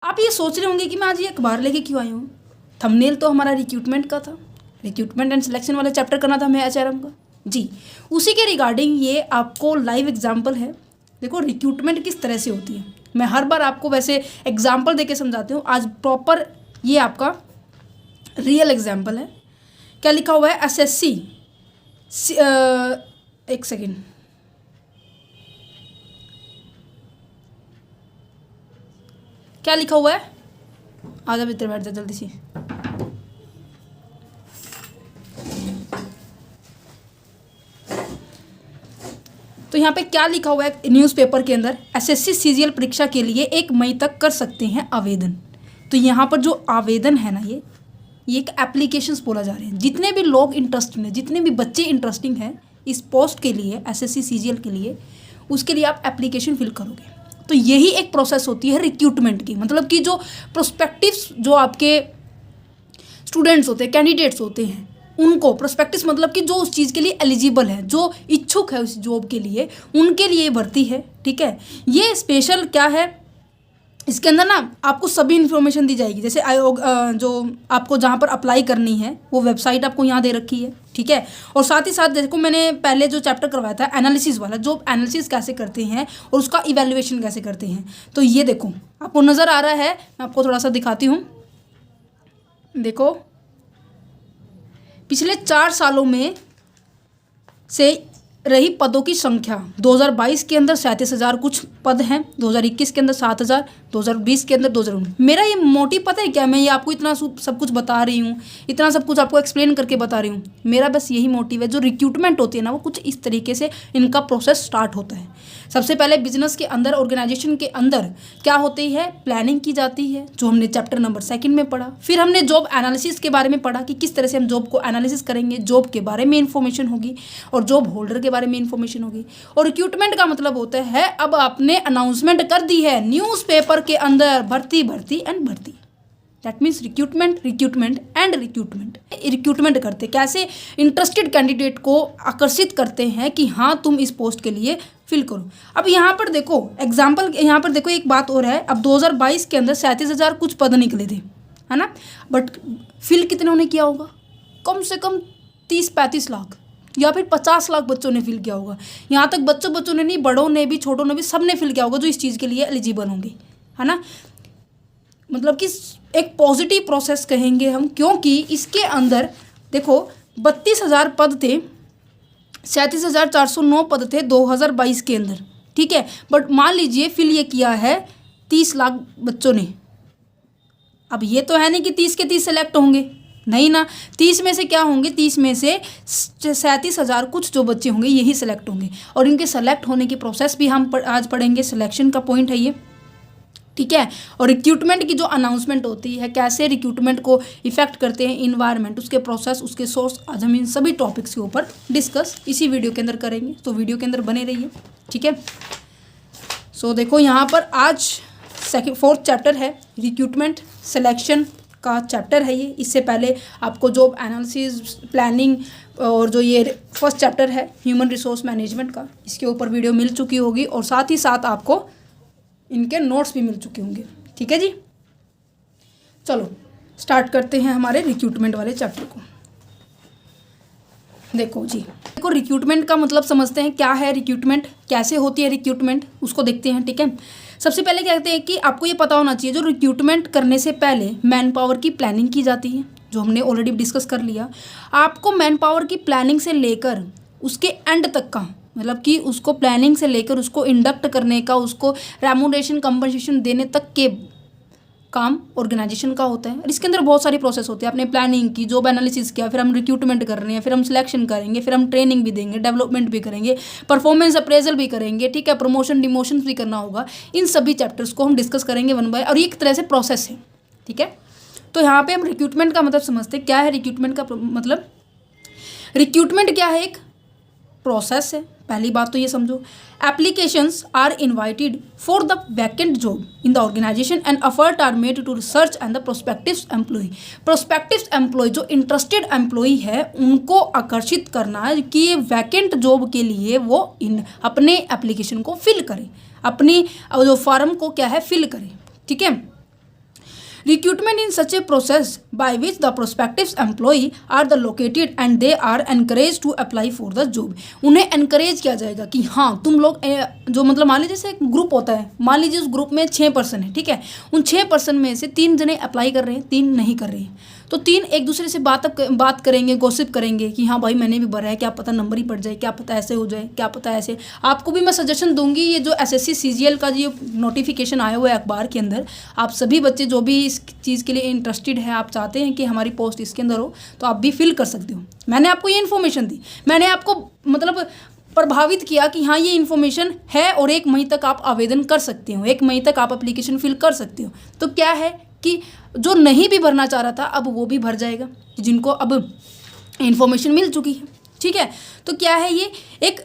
आप ये सोच रहे होंगे कि मैं आज ये अखबार लेके क्यों आई हूँ। थंबनेल तो हमारा रिक्रूटमेंट का था, रिक्रूटमेंट एंड सिलेक्शन वाला चैप्टर करना था हमें एचआरएम का जी। उसी के रिगार्डिंग ये आपको लाइव एग्जाम्पल है। देखो रिक्रूटमेंट किस तरह से होती है, मैं हर बार आपको वैसे एग्जाम्पल देके समझाती हूँ। आज प्रॉपर ये आपका रियल एग्जाम्पल है। क्या लिखा हुआ है, एसएससी, एक सेकेंड, क्या लिखा हुआ है, आजा भीतर बैठ जा जल्दी से। तो यहाँ पे क्या लिखा हुआ है न्यूज़पेपर के अंदर, एसएससी सीजीएल परीक्षा के लिए 1 मई तक कर सकते हैं आवेदन। तो यहाँ पर जो आवेदन है ना, ये एक एप्लीकेशंस बोला जा रहे हैं। जितने भी लोग इंटरेस्टेड हैं, जितने भी बच्चे इंटरेस्टिंग हैं इस पोस्ट के लिए, एसएससी सीजीएल के लिए, उसके लिए आप एप्लीकेशन फिल करोगे। तो यही एक प्रोसेस होती है रिक्रूटमेंट की। मतलब कि जो प्रोस्पेक्टिव्स, जो आपके स्टूडेंट्स होते हैं, कैंडिडेट्स होते हैं, उनको प्रोस्पेक्टिव्स मतलब कि जो उस चीज़ के लिए एलिजिबल है, जो इच्छुक है उस जॉब के लिए, उनके लिए भर्ती है। ठीक है, ये स्पेशल क्या है, इसके अंदर ना आपको सभी इन्फॉर्मेशन दी जाएगी। जैसे आयोग जो आपको जहाँ पर अप्लाई करनी है वो वेबसाइट आपको यहाँ दे रखी है। ठीक है, और साथ ही साथ देखो मैंने पहले जो चैप्टर करवाया था एनालिसिस वाला, जो एनालिसिस कैसे करते हैं और उसका इवैल्यूएशन कैसे करते हैं, तो ये देखो आपको नज़र आ रहा है। मैं आपको थोड़ा सा दिखाती हूँ। देखो पिछले 4 सालों में से रही पदों की संख्या 2022 के अंदर 37,000 कुछ पद हैं, 2021 के अंदर 7,000, 2020 के अंदर 2019। मेरा ये मोटिव पता है क्या, मैं ये आपको इतना सब कुछ बता रही हूँ, इतना सब कुछ आपको एक्सप्लेन करके बता रही हूँ। मेरा बस यही मोटिव है। जो रिक्रूटमेंट होती है ना, वो कुछ इस तरीके से इनका प्रोसेस स्टार्ट होता है। सबसे पहले बिजनेस के अंदर, ऑर्गेनाइजेशन के अंदर क्या होती है, प्लानिंग की जाती है, जो हमने चैप्टर नंबर 2 में पढ़ा। फिर हमने जॉब एनालिसिस के बारे में पढ़ा कि किस तरह से हम जॉब को एनालिसिस करेंगे, जॉब के बारे में इंफॉर्मेशन होगी और जॉब होल्डर के बारे में इंफॉर्मेशन होगी। और रिक्रूटमेंट का मतलब होता है, अब आपने अनाउंसमेंट कर दी है न्यूज़पेपर के अंदर, भर्ती भर्ती एंड भर्ती। That means recruitment, recruitment and recruitment. Recruitment करते कैसे, इंटरेस्टेड कैंडिडेट को आकर्षित करते हैं कि हाँ तुम इस पोस्ट के लिए फिल करो। अब यहाँ पर देखो एग्जाम्पल, यहाँ पर देखो एक बात और है। अब 2022 के अंदर 37,000 कुछ पद निकले थे, है ना, बट फिल कितने ने किया होगा, कम से कम 30-35 लाख या फिर 50 लाख बच्चों ने फिल किया होगा। यहाँ तक बच्चों ने नहीं, बड़ों ने भी, छोटों ने भी, सब ने फिल किया होगा जो इस चीज़ के लिए एलिजिबल होंगे, है ना। मतलब कि एक पॉजिटिव प्रोसेस कहेंगे हम, क्योंकि इसके अंदर देखो 32,000 पद थे, 37,409 पद थे 2022 के अंदर। ठीक है, बट मान लीजिए फिल ये किया है 30 लाख बच्चों ने। अब ये तो है नहीं कि 30 के 30 सेलेक्ट होंगे, नहीं ना। 30 में से क्या होंगे, 30 में से 37,000 कुछ जो बच्चे होंगे यही सेलेक्ट होंगे। और इनके सेलेक्ट होने की प्रोसेस भी हम आज पढ़ेंगे। सिलेक्शन का पॉइंट है ये, ठीक है। और रिक्रूटमेंट की जो अनाउंसमेंट होती है, कैसे रिक्रूटमेंट को इफेक्ट करते हैं इन्वायरमेंट, उसके प्रोसेस, उसके सोर्स, आज हम इन सभी टॉपिक्स के ऊपर डिस्कस इसी वीडियो के अंदर करेंगे। तो वीडियो के अंदर बने रहिए, ठीक है। सो देखो यहाँ पर आज 4th चैप्टर है, रिक्रूटमेंट सिलेक्शन का चैप्टर है ये। इससे पहले आपको जॉब एनालिसिस, प्लानिंग और जो ये 1st चैप्टर है ह्यूमन रिसोर्स मैनेजमेंट का, इसके ऊपर वीडियो मिल चुकी होगी और साथ ही साथ आपको इनके नोट्स भी मिल चुके होंगे, ठीक है जी। चलो स्टार्ट करते हैं हमारे रिक्रूटमेंट वाले चैप्टर को। देखो जी, देखो रिक्रूटमेंट का मतलब समझते हैं, क्या है रिक्रूटमेंट, कैसे होती है रिक्रूटमेंट, उसको देखते हैं, ठीक है। सबसे पहले कहते हैं कि आपको ये पता होना चाहिए, जो रिक्रूटमेंट करने से पहले मैन पावर की प्लानिंग की जाती है, जो हमने ऑलरेडी डिस्कस कर लिया। आपको मैन पावर की प्लानिंग से लेकर उसके एंड तक का, मतलब कि उसको प्लानिंग से लेकर उसको इंडक्ट करने का, उसको रेम्यूनरेशन कंपनसेशन देने तक के काम ऑर्गेनाइजेशन का होता है। और इसके अंदर बहुत सारी प्रोसेस होती है। आपने प्लानिंग की, जॉब एनालिसिस किया, फिर हम रिक्रूटमेंट कर रहे हैं, फिर हम सिलेक्शन करेंगे, फिर हम ट्रेनिंग भी देंगे, डेवलपमेंट भी करेंगे, परफॉर्मेंस अप्रेजल भी करेंगे, ठीक है, प्रमोशन डिमोशन भी करना होगा। इन सभी चैप्टर्स को हम डिस्कस करेंगे 1 बाय, और ये एक तरह से प्रोसेस है, ठीक है। तो यहाँ पे हम रिक्रूटमेंट का मतलब समझते हैं, क्या है रिक्रूटमेंट का मतलब। रिक्रूटमेंट क्या है, एक प्रोसेस है, पहली बात तो ये समझो। Applications are invited for the vacant job in the organisation and effort are made to research and the prospective employ. Prospective employ जो इंटरेस्टेड एम्प्लॉय है, उनको आकर्षित करना है कि ये वैकेंट जॉब के लिए वो अपने एप्लीकेशन को फिल करें, अपनी जो फॉर्म को क्या है फिल करें, ठीक है। Recruitment in such a process by which the prospective employee are the located and they are encourage to apply for the job. उन्हें एनकरेज किया जाएगा कि हाँ तुम लोग जो मतलब मान लीजिए जैसे एक ग्रुप होता है, मान लीजिए उस ग्रुप में 6 पर्सन है, ठीक है, उन 6 पर्सन में से 3 जने अप्लाई कर रहे हैं, 3 नहीं कर रहे हैं, तो 3 एक दूसरे से बात करेंगे, गॉसिप करेंगे कि हाँ भाई मैंने भी भरा है, क्या पता नंबर ही पड़ जाए, क्या पता ऐसे हो जाए, क्या पता ऐसे। आपको भी मैं सजेशन दूंगी, ये जो एसएससी सीजीएल का जो नोटिफिकेशन आया हुआ है अखबार के अंदर, आप सभी बच्चे जो भी इस चीज़ के लिए इंटरेस्टेड है, आप चाहते हैं कि हमारी पोस्ट इसके अंदर हो, तो आप भी फिल कर सकते हो। मैंने आपको ये इन्फॉर्मेशन दी, मैंने आपको मतलब प्रभावित किया कि हाँ ये इन्फॉर्मेशन है और 1 मई तक आप आवेदन कर सकते हो, 1 मई तक आप एप्लीकेशन फिल कर सकते हो। तो क्या है कि जो नहीं भी भरना चाह रहा था अब वो भी भर जाएगा, जिनको अब इन्फॉर्मेशन मिल चुकी है, ठीक है। तो क्या है, ये एक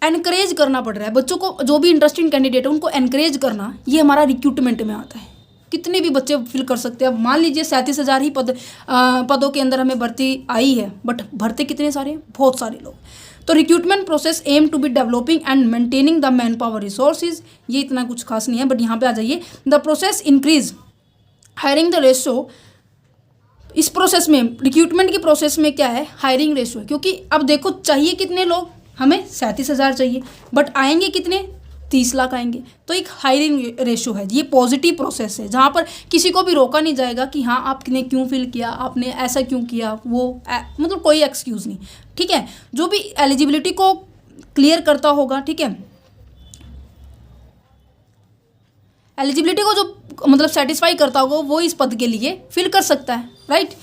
एनकरेज करना पड़ रहा है बच्चों को, जो भी इंटरेस्टिंग कैंडिडेट है उनको एनकरेज करना, ये हमारा रिक्रूटमेंट में आता है। कितने भी बच्चे फिल कर सकते हैं। अब मान लीजिए 37,000 ही पदों के अंदर हमें भर्ती आई है, बट भरते कितने सारे, बहुत सारे लोग। तो recruitment process aim to be developing and maintaining the manpower resources, ये इतना कुछ खास नहीं है, बट यहाँ पे आ जाइए। The process increase hiring the ratio, इस प्रोसेस में, रिक्रूटमेंट की प्रोसेस में क्या है, हायरिंग रेशो है, क्योंकि अब देखो चाहिए कितने लोग, हमें 37,000 चाहिए, बट आएंगे कितने, 30 लाख आएंगे। तो एक हायरिंग रेशो है, ये पॉजिटिव प्रोसेस है, जहाँ पर किसी को भी रोका नहीं जाएगा कि हाँ आपने क्यों फिल किया, आपने ऐसा क्यों किया, वो मतलब कोई एक्सक्यूज़ नहीं, ठीक है। जो भी एलिजिबिलिटी को क्लियर करता होगा, ठीक है, एलिजिबिलिटी को जो मतलब सेटिस्फाई करता होगा वो इस पद के लिए फिल कर सकता है, राइट।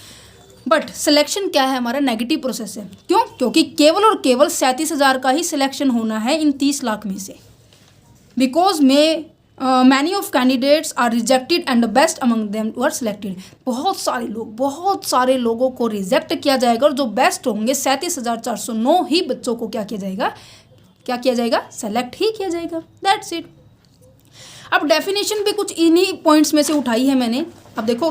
बट सिलेक्शन क्या है, हमारा नेगेटिव प्रोसेस है। क्यों, क्योंकि केवल और केवल 37,000 का ही सिलेक्शन होना है इन 30 लाख में से, because many of candidates are rejected and the best among them are selected. बहुत सारे लोगों को रिजेक्ट किया जाएगा और जो बेस्ट होंगे 37,409 ही बच्चों को क्या किया जाएगा, सेलेक्ट ही किया जाएगा, दैट्स इट। अब डेफिनेशन भी कुछ इन्हीं पॉइंट्स में से उठाई है मैंने। अब देखो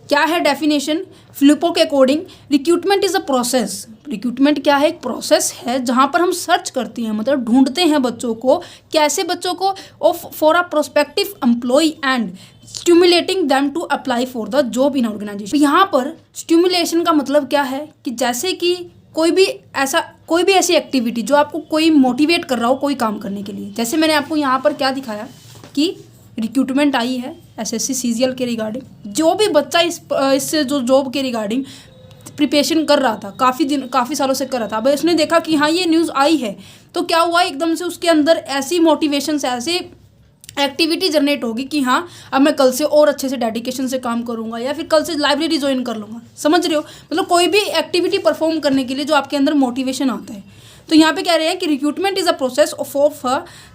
क्या है डेफिनेशन, फिलिपो के according recruitment is a process. Recruitment क्या है, एक प्रोसेस है जहाँ पर हम सर्च करते हैं, मतलब ढूंढते हैं बच्चों को, कैसे बच्चों को, for a prospective employ and stimulating them to apply for the job in organisation. यहाँ पर स्टिमुलेशन का मतलब क्या है कि जैसे कि कोई भी ऐसी एक्टिविटी जो आपको कोई मोटिवेट कर रहा हो कोई काम करने के लिए। जैसे मैंने आपको यहाँ पर क्या दिखाया कि रिक्रूटमेंट आई है एसएससी सीजीएल के रिगार्डिंग, जो भी बच्चा इससे जो जॉब के रिगार्डिंग प्रिपरेशन कर रहा था, काफ़ी सालों से कर रहा था, अब इसने देखा कि हाँ ये न्यूज़ आई है, तो क्या हुआ, एकदम से उसके अंदर ऐसी मोटिवेशन से ऐसी एक्टिविटी जनरेट होगी कि हाँ अब मैं कल से और अच्छे से डेडिकेशन से काम करूँगा, या फिर कल से लाइब्रेरी ज्वाइन कर लूँगा। समझ रहे हो, मतलब कोई भी एक्टिविटी परफॉर्म करने के लिए जो आपके अंदर मोटिवेशन आता है। तो यहाँ पे कह रहे हैं कि recruitment is a process of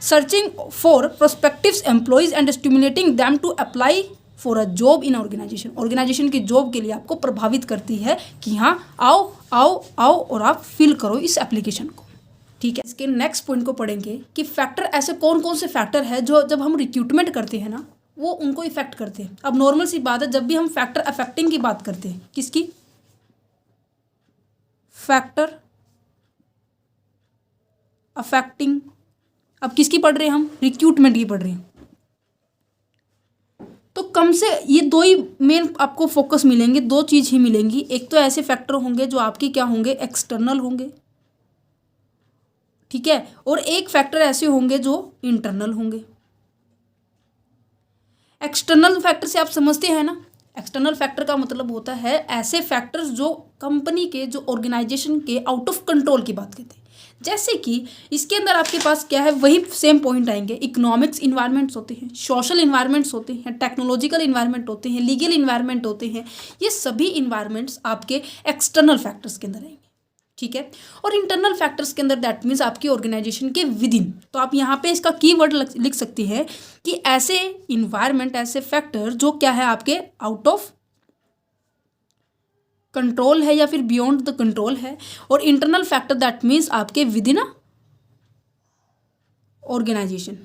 searching for prospective employees and stimulating them to apply for a job in organisation. Organisation की जॉब के लिए आपको प्रभावित करती है कि हाँ आओ और आप फिल करो इस एप्लीकेशन को, ठीक है। इसके नेक्स्ट पॉइंट को पढ़ेंगे कि फैक्टर, ऐसे कौन कौन से फैक्टर है जो जब हम रिक्रूटमेंट करते हैं ना वो उनको इफेक्ट करते हैं। अब नॉर्मल सी बात है, जब भी हम फैक्टर अफेक्टिंग की बात करते हैं, किसकी, फैक्टर अफेक्टिंग, अब किसकी पढ़ रहे हैं हम, रिक्रूटमेंट की पढ़ रहे हैं। तो कम से ये 2 ही मेन आपको फोकस मिलेंगे, 2 चीज़ ही मिलेंगी। एक तो ऐसे फैक्टर होंगे जो आपकी क्या होंगे, एक्सटर्नल होंगे, ठीक है, और एक फैक्टर ऐसे होंगे जो इंटरनल होंगे। एक्सटर्नल फैक्टर से आप समझते हैं ना, एक्सटर्नल फैक्टर का मतलब होता है ऐसे फैक्टर्स जो कंपनी के, जो ऑर्गेनाइजेशन के आउट ऑफ कंट्रोल की बात करते हैं। जैसे कि इसके अंदर आपके पास क्या है, वही सेम पॉइंट आएंगे, इकोनॉमिक्स इन्वायरमेंट्स होते हैं, सोशल इन्वायरमेंट्स होते हैं, टेक्नोलॉजिकल इन्वायरमेंट होते हैं, लीगल इन्वायरमेंट होते हैं। ये सभी इन्वायरमेंट्स आपके एक्सटर्नल फैक्टर्स के अंदर आएंगे, ठीक है। और इंटरनल फैक्टर्स के अंदर दैट मीन्स आपकी ऑर्गेनाइजेशन के विद इन। तो आप यहाँ पे इसका कीवर्ड लिख सकते हैं कि ऐसे इन्वायरमेंट, ऐसे फैक्टर जो क्या है आपके आउट ऑफ कंट्रोल है या फिर बियॉन्ड द कंट्रोल है, और इंटरनल फैक्टर दैट मीन्स आपके within organisation,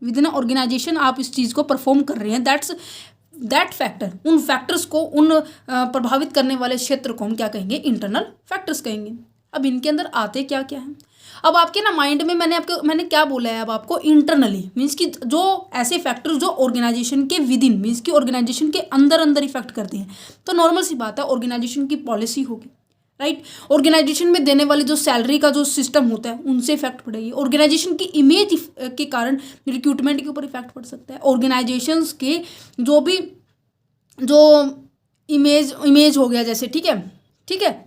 within organisation आप इस चीज़ को परफॉर्म कर रहे हैं। दैट फैक्टर, उन फैक्टर्स को, उन प्रभावित करने वाले क्षेत्र को हम क्या कहेंगे, इंटरनल फैक्टर्स कहेंगे। अब इनके अंदर आते क्या क्या हैं, अब आपके ना माइंड में मैंने क्या बोला है, अब आपको इंटरनली मीन्स कि जो ऐसे फैक्टर्स जो ऑर्गेनाइजेशन के विद इन मीन्स कि ऑर्गेनाइजेशन के अंदर अंदर इफेक्ट करते हैं, तो नॉर्मल सी बात है ऑर्गेनाइजेशन की पॉलिसी होगी, राइट। ऑर्गेनाइजेशन में देने वाली जो सैलरी का जो सिस्टम होता है उनसे इफेक्ट पड़ेगी। ऑर्गेनाइजेशन की इमेज के कारण रिक्रूटमेंट के ऊपर इफेक्ट पड़ सकता है। ऑर्गेनाइजेशंस के जो इमेज हो गया जैसे, ठीक है।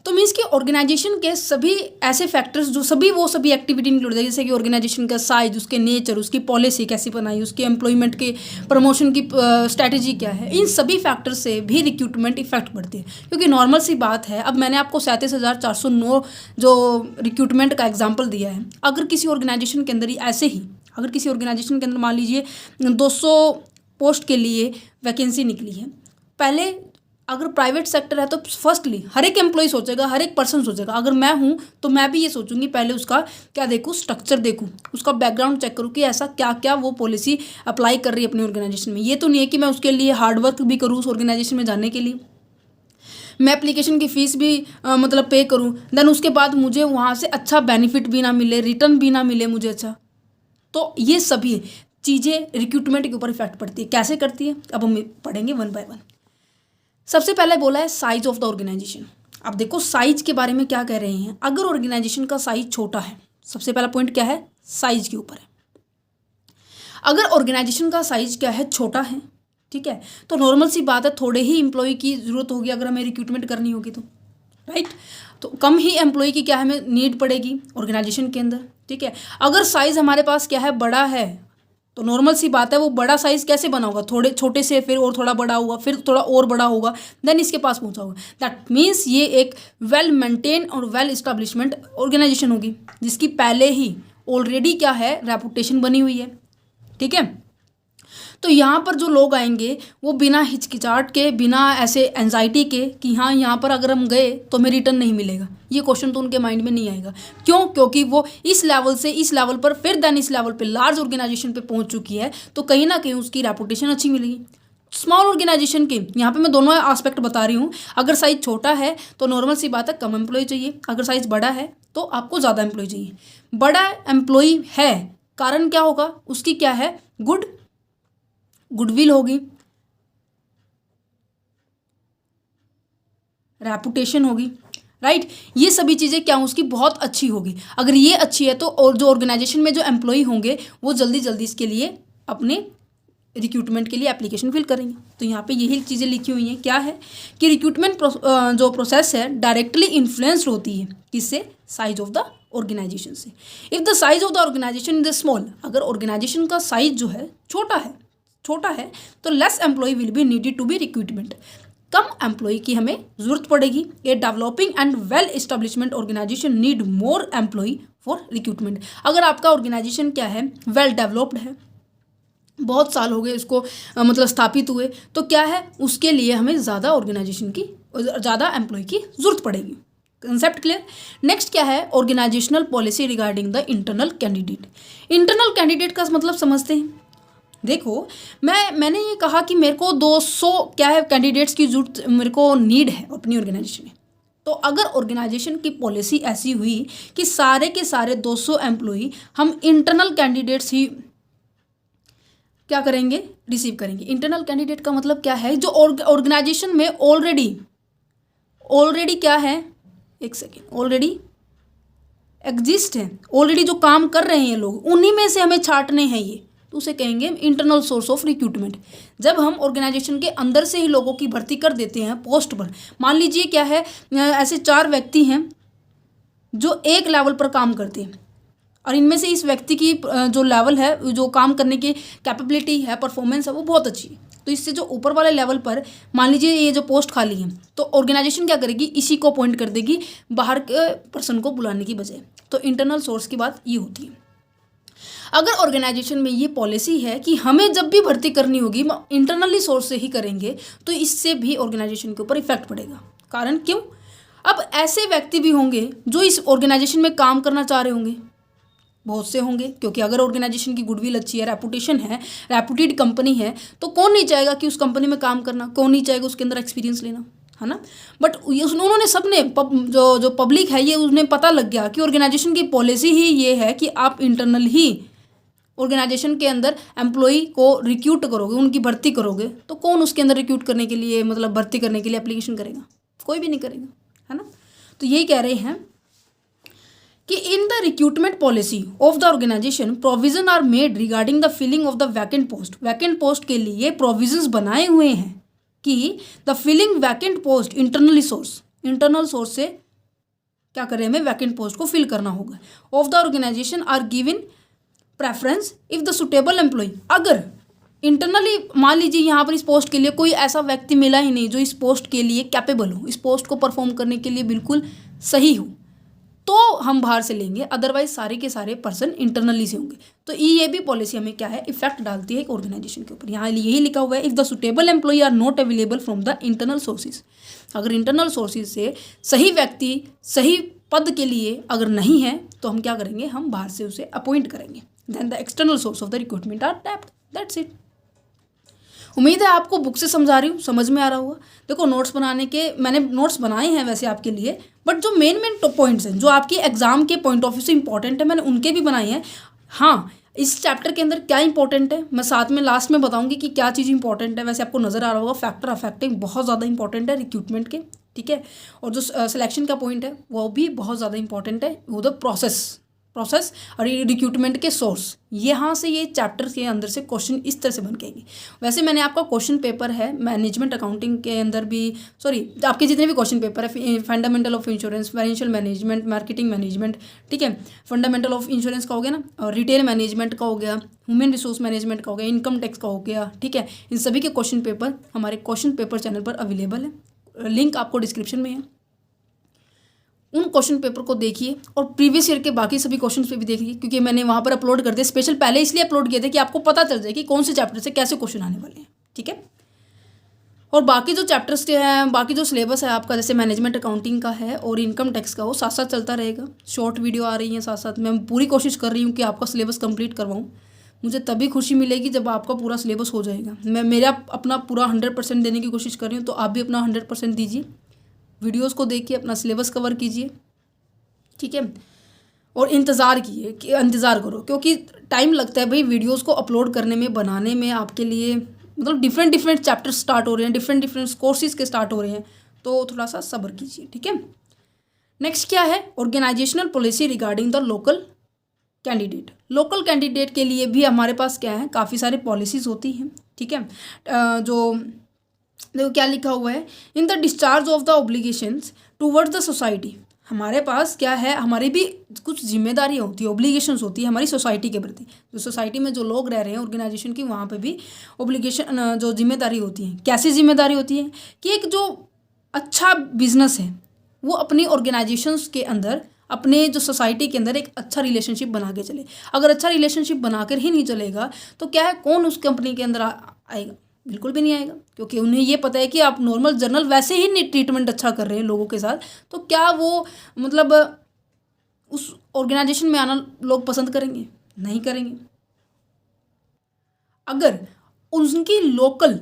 तो मीन्स कि ऑर्गेनाइजेशन के सभी ऐसे फैक्टर्स जो सभी एक्टिविटी इंक्लूड है, जैसे कि ऑर्गेनाइजेशन का साइज, उसके नेचर, उसकी पॉलिसी कैसी बनाई, उसके एम्प्लॉयमेंट के प्रमोशन की स्ट्रैटेजी क्या है, इन सभी फैक्टर से भी रिक्रूटमेंट इफेक्ट पड़ती है। क्योंकि नॉर्मल सी बात है, अब मैंने आपको 37,409 जो रिक्रूटमेंट का एग्जाम्पल दिया है, अगर किसी ऑर्गेनाइजेशन के अंदर अगर किसी ऑर्गेनाइजेशन के अंदर मान लीजिए 200 पोस्ट के लिए वैकेंसी निकली है, पहले अगर प्राइवेट सेक्टर है तो फर्स्टली हर एक एम्प्लॉय सोचेगा, हर एक पर्सन सोचेगा, अगर मैं हूँ तो मैं भी ये सोचूंगी, पहले उसका क्या देखूँ, स्ट्रक्चर देखूँ, उसका बैकग्राउंड चेक करूँ कि ऐसा क्या क्या वो पॉलिसी अप्लाई कर रही है अपनी ऑर्गेनाइजेशन में। ये तो नहीं है कि मैं उसके लिए हार्डवर्क भी करूँ उस ऑर्गेनाइजेशन में जाने के लिए, मैं एप्लीकेशन की फ़ीस भी मतलब पे करूँ, देन उसके बाद मुझे वहाँ से अच्छा बेनिफिट भी ना मिले, रिटर्न भी ना मिले मुझे अच्छा। तो ये सभी चीज़ें रिक्रूटमेंट के ऊपर इफेक्ट पड़ती है। कैसे करती है अब हम पढ़ेंगे वन बाय वन। सबसे पहले बोला है साइज ऑफ द ऑर्गेनाइजेशन। अब देखो साइज के बारे में क्या कह रहे हैं, अगर ऑर्गेनाइजेशन का साइज छोटा है, सबसे पहला पॉइंट क्या है, साइज के ऊपर है। अगर ऑर्गेनाइजेशन का साइज क्या है, छोटा है, ठीक है, तो नॉर्मल सी बात है थोड़े ही एम्प्लॉय की ज़रूरत होगी अगर हमें रिक्रूटमेंट करनी होगी तो, राइट। तो कम ही एम्प्लॉय की क्या हमें नीड पड़ेगी ऑर्गेनाइजेशन के अंदर, ठीक है। अगर साइज हमारे पास क्या है, बड़ा है, तो नॉर्मल सी बात है वो बड़ा साइज कैसे बना होगा, थोड़े छोटे से फिर और थोड़ा बड़ा होगा, फिर थोड़ा और बड़ा होगा, देन इसके पास पहुंचा होगा। दैट मीन्स ये एक वेल मेंटेन और वेल इस्टेब्लिशमेंट ऑर्गेनाइजेशन होगी जिसकी पहले ही ऑलरेडी क्या है, रेपुटेशन बनी हुई है, ठीक है। तो यहाँ पर जो लोग आएंगे वो बिना हिचकिचाहट के, बिना ऐसे एंजाइटी के कि हाँ यहाँ पर अगर हम गए तो हमें रिटर्न नहीं मिलेगा, ये क्वेश्चन तो उनके माइंड में नहीं आएगा। क्यों? क्योंकि वो इस लेवल से इस लेवल पर, फिर देन इस लेवल पे लार्ज ऑर्गेनाइजेशन पे पहुंच चुकी है, तो कहीं ना कहीं उसकी रेपुटेशन अच्छी मिलेगी। स्मॉल ऑर्गेनाइजेशन के यहाँ पे मैं दोनों एस्पेक्ट बता रही हूँ। अगर साइज छोटा है तो नॉर्मल सी बात है कम एम्प्लॉय चाहिए, अगर साइज बड़ा है तो आपको ज़्यादा एम्प्लॉय चाहिए। बड़ा एम्प्लॉय है, कारण क्या होगा, उसकी क्या है, गुडविल होगी, रेपुटेशन होगी, राइट। ये सभी चीज़ें क्या उसकी बहुत अच्छी होगी। अगर ये अच्छी है तो और जो ऑर्गेनाइजेशन में जो एम्प्लॉय होंगे वो जल्दी जल्दी इसके लिए अपने रिक्रूटमेंट के लिए एप्लीकेशन फिल करेंगे। तो यहाँ पे यही चीज़ें लिखी हुई हैं, क्या है कि रिक्रूटमेंट जो प्रोसेस है डायरेक्टली इन्फ्लुएंस्ड होती है किससे, साइज ऑफ द ऑर्गेनाइजेशन से। If the size of the organisation is small, अगर ऑर्गेनाइजेशन का साइज जो है छोटा है तो less employ will be needed to be recruitment, कम एम्प्लॉय की हमें ज़रूरत पड़ेगी। A developing and well establishment organisation need more employ for recruitment. अगर आपका ऑर्गेनाइजेशन क्या है, वेल डेवलप्ड है, बहुत साल हो गए उसको मतलब स्थापित हुए, तो क्या है उसके लिए हमें ज़्यादा एम्प्लॉय की ज़रूरत पड़ेगी। Concept clear. नेक्स्ट क्या है, organisational policy regarding the internal candidate. Internal candidate का मतलब समझते हैं। देखो मैंने ये कहा कि मेरे को 200 क्या है कैंडिडेट्स की जरूरत, मेरे को नीड है अपनी ऑर्गेनाइजेशन में। तो अगर ऑर्गेनाइजेशन की पॉलिसी ऐसी हुई कि सारे के सारे 200 एम्प्लॉई हम इंटरनल कैंडिडेट्स ही क्या करेंगे, रिसीव करेंगे। इंटरनल कैंडिडेट का मतलब क्या है, जो ऑर्गेनाइजेशन में ऑलरेडी क्या है, एक सेकेंड, ऑलरेडी एग्जिस्ट है, ऑलरेडी जो काम कर रहे हैं लोग, उन्हीं में से हमें छांटने हैं ये, तो उसे कहेंगे इंटरनल सोर्स ऑफ रिक्रूटमेंट। जब हम ऑर्गेनाइजेशन के अंदर से ही लोगों की भर्ती कर देते हैं पोस्ट पर, मान लीजिए क्या है ऐसे 4 व्यक्ति हैं जो एक लेवल पर काम करते हैं और इनमें से इस व्यक्ति की जो लेवल है, जो काम करने की कैपेबिलिटी है, परफॉर्मेंस है, वो बहुत अच्छी है, तो इससे जो ऊपर वाले लेवल पर मान लीजिए ये जो पोस्ट खाली है, तो ऑर्गेनाइजेशन क्या करेगी, इसी को अपॉइंट कर देगी बाहर के पर्सन को बुलाने की बजाय। तो इंटरनल सोर्स की बात ये होती है। अगर ऑर्गेनाइजेशन में ये पॉलिसी है कि हमें जब भी भर्ती करनी होगी इंटरनली सोर्स से ही करेंगे, तो इससे भी ऑर्गेनाइजेशन के ऊपर इफेक्ट पड़ेगा। कारण क्यों, अब ऐसे व्यक्ति भी होंगे जो इस ऑर्गेनाइजेशन में काम करना चाह रहे होंगे, बहुत से होंगे, क्योंकि अगर ऑर्गेनाइजेशन की गुडविल अच्छी है, रेपुटेशन है, रेपुटेड कंपनी है, तो कौन नहीं चाहेगा कि उस कंपनी में काम करना, कौन नहीं चाहेगा उसके अंदर एक्सपीरियंस लेना। है ना। बट उन्होंने सबने जो पब्लिक है ये उन्हें पता लग गया कि ऑर्गेनाइजेशन की पॉलिसी ही ये है कि आप इंटरनल ही ऑर्गेनाइजेशन के अंदर एम्प्लॉई को रिक्रूट करोगे, उनकी भर्ती करोगे, तो कौन उसके अंदर रिक्रूट करने के लिए मतलब भर्ती करने के लिए एप्लीकेशन करेगा? कोई भी नहीं करेगा, है ना। तो यही कह रहे हैं कि in the recruitment policy of the organisation provision are made regarding the filling of the vacant post. Vacant post के लिए प्रोविजंस बनाए हुए हैं कि the filling vacant post internal source से क्या करें, हमें वैकेंट पोस्ट को फिल करना होगा। Of the organisation are given preference if the suitable employ. अगर इंटरनली मान लीजिए यहाँ पर इस पोस्ट के लिए कोई ऐसा व्यक्ति मिला ही नहीं जो इस पोस्ट के लिए कैपेबल हो, इस पोस्ट को परफॉर्म करने के लिए बिल्कुल सही हो, तो हम बाहर से लेंगे, अदरवाइज सारे के सारे पर्सन इंटरनली से होंगे। तो ये भी पॉलिसी हमें क्या है, इफेक्ट डालती है एक ऑर्गेनाइजेशन के ऊपर। यहाँ यही लिखा हुआ है, if the suitable employ are not available from the internal sources. अगर इंटरनल सोर्सेज से सही व्यक्ति सही पद के लिए अगर नहीं है तो हम क्या करेंगे, हम बाहर से उसे अपॉइंट करेंगे। Then the external source of the recruitment are tapped, that's it. उम्मीद है आपको बुक से समझा रही हूँ, समझ में आ रहा होगा। देखो नोट्स बनाने के मैंने नोट्स बनाए हैं वैसे आपके लिए, बट जो मेन पॉइंट्स हैं जो आपकी एग्जाम के पॉइंट ऑफ व्यू से इंपॉर्टेंट है मैंने उनके भी बनाए हैं। हाँ, इस चैप्टर के अंदर क्या इंपॉर्टेंट है मैं साथ में लास्ट में बताऊंगी कि क्या चीज़ इंपॉर्टेंट है। वैसे आपको नज़र आ रहा होगा फैक्टर अफेक्टिंग बहुत ज़्यादा इंपॉर्टेंट है रिक्रूटमेंट के, ठीक है। और जो सिलेक्शन का पॉइंट है वो भी बहुत ज़्यादा इंपॉर्टेंट है, वो द प्रोसेस और रिक्रूटमेंट के सोर्स। यहाँ से ये चैप्टर के अंदर से क्वेश्चन इस तरह से बन के। वैसे मैंने आपका क्वेश्चन पेपर है मैनेजमेंट अकाउंटिंग के अंदर भी, सॉरी आपके जितने भी क्वेश्चन पेपर है, fundamental of insurance, financial management, marketing management, ठीक है, फंडामेंटल ऑफ इंश्योरेंस का हो गया ना, और रिटेल मैनेजमेंट का हो गया, ह्यूमन रिसोर्स मैनेजमेंट का हो गया, इनकम टैक्स का हो गया, ठीक है। इन सभी के क्वेश्चन पेपर हमारे क्वेश्चन पेपर चैनल पर अवेलेबल है, लिंक आपको डिस्क्रिप्शन में है। उन क्वेश्चन पेपर को देखिए और प्रीवियस ईयर के बाकी सभी क्वेश्चन पे भी देखिए, क्योंकि मैंने वहाँ पर अपलोड कर दिया। स्पेशल पहले इसलिए अपलोड किए थे कि आपको पता चल जाए कि कौन से चैप्टर से कैसे क्वेश्चन आने वाले हैं, ठीक है। और बाकी जो चैप्टर्स के हैं, बाकी जो सिलेबस है आपका, जैसे मैनेजमेंट अकाउंटिंग का है और इनकम टैक्स का, वो साथ साथ चलता रहेगा। शॉर्ट वीडियो आ रही है साथ साथ। मैं पूरी कोशिश कर रही हूँ कि आपका सिलेबस कंप्लीट करवाऊँ। मुझे तभी खुशी मिलेगी जब आपका पूरा सिलेबस हो जाएगा। मैं मेरा अपना पूरा 100% देने की कोशिश कर रही हूँ, तो आप भी अपना 100% दीजिए। वीडियोज़ को देखिए, अपना सिलेबस कवर कीजिए, ठीक है। और इंतज़ार करो, क्योंकि टाइम लगता है भाई वीडियोस को अपलोड करने में, बनाने में। आपके लिए मतलब डिफरेंट चैप्टर स्टार्ट हो रहे हैं, डिफरेंट कोर्सेज के स्टार्ट हो रहे हैं, तो थोड़ा सा सब्र कीजिए, ठीक है। नेक्स्ट क्या है, organisational policy regarding the local candidate. Local candidate के लिए भी हमारे पास क्या है, काफ़ी सारे पॉलिसीज़ होती हैं, ठीक है। जो देखो क्या लिखा हुआ है, in the discharge of the obligations towards the society. हमारे पास क्या है, हमारी भी कुछ जिम्मेदारियाँ होती है, ऑब्लिगेशंस होती है हमारी सोसाइटी के प्रति। जो सोसाइटी में जो लोग रह रहे हैं ऑर्गेनाइजेशन की, वहाँ पे भी ऑब्लिगेशन जो जिम्मेदारी होती है। कैसी जिम्मेदारी होती है कि एक जो अच्छा बिजनेस है वो अपनी ऑर्गेनाइजेशंस के अंदर, अपने जो सोसाइटी के अंदर एक अच्छा रिलेशनशिप बना के चले। अगर अच्छा रिलेशनशिप बनाकर ही नहीं चलेगा तो क्या है, कौन उस कंपनी के अंदर आएगा? बिल्कुल भी नहीं आएगा, क्योंकि उन्हें ये पता है कि आप नॉर्मल जनरल वैसे ही नहीं ट्रीटमेंट अच्छा कर रहे हैं लोगों के साथ, तो क्या वो मतलब उस ऑर्गेनाइजेशन में आना लोग पसंद करेंगे? नहीं करेंगे। अगर उनकी लोकल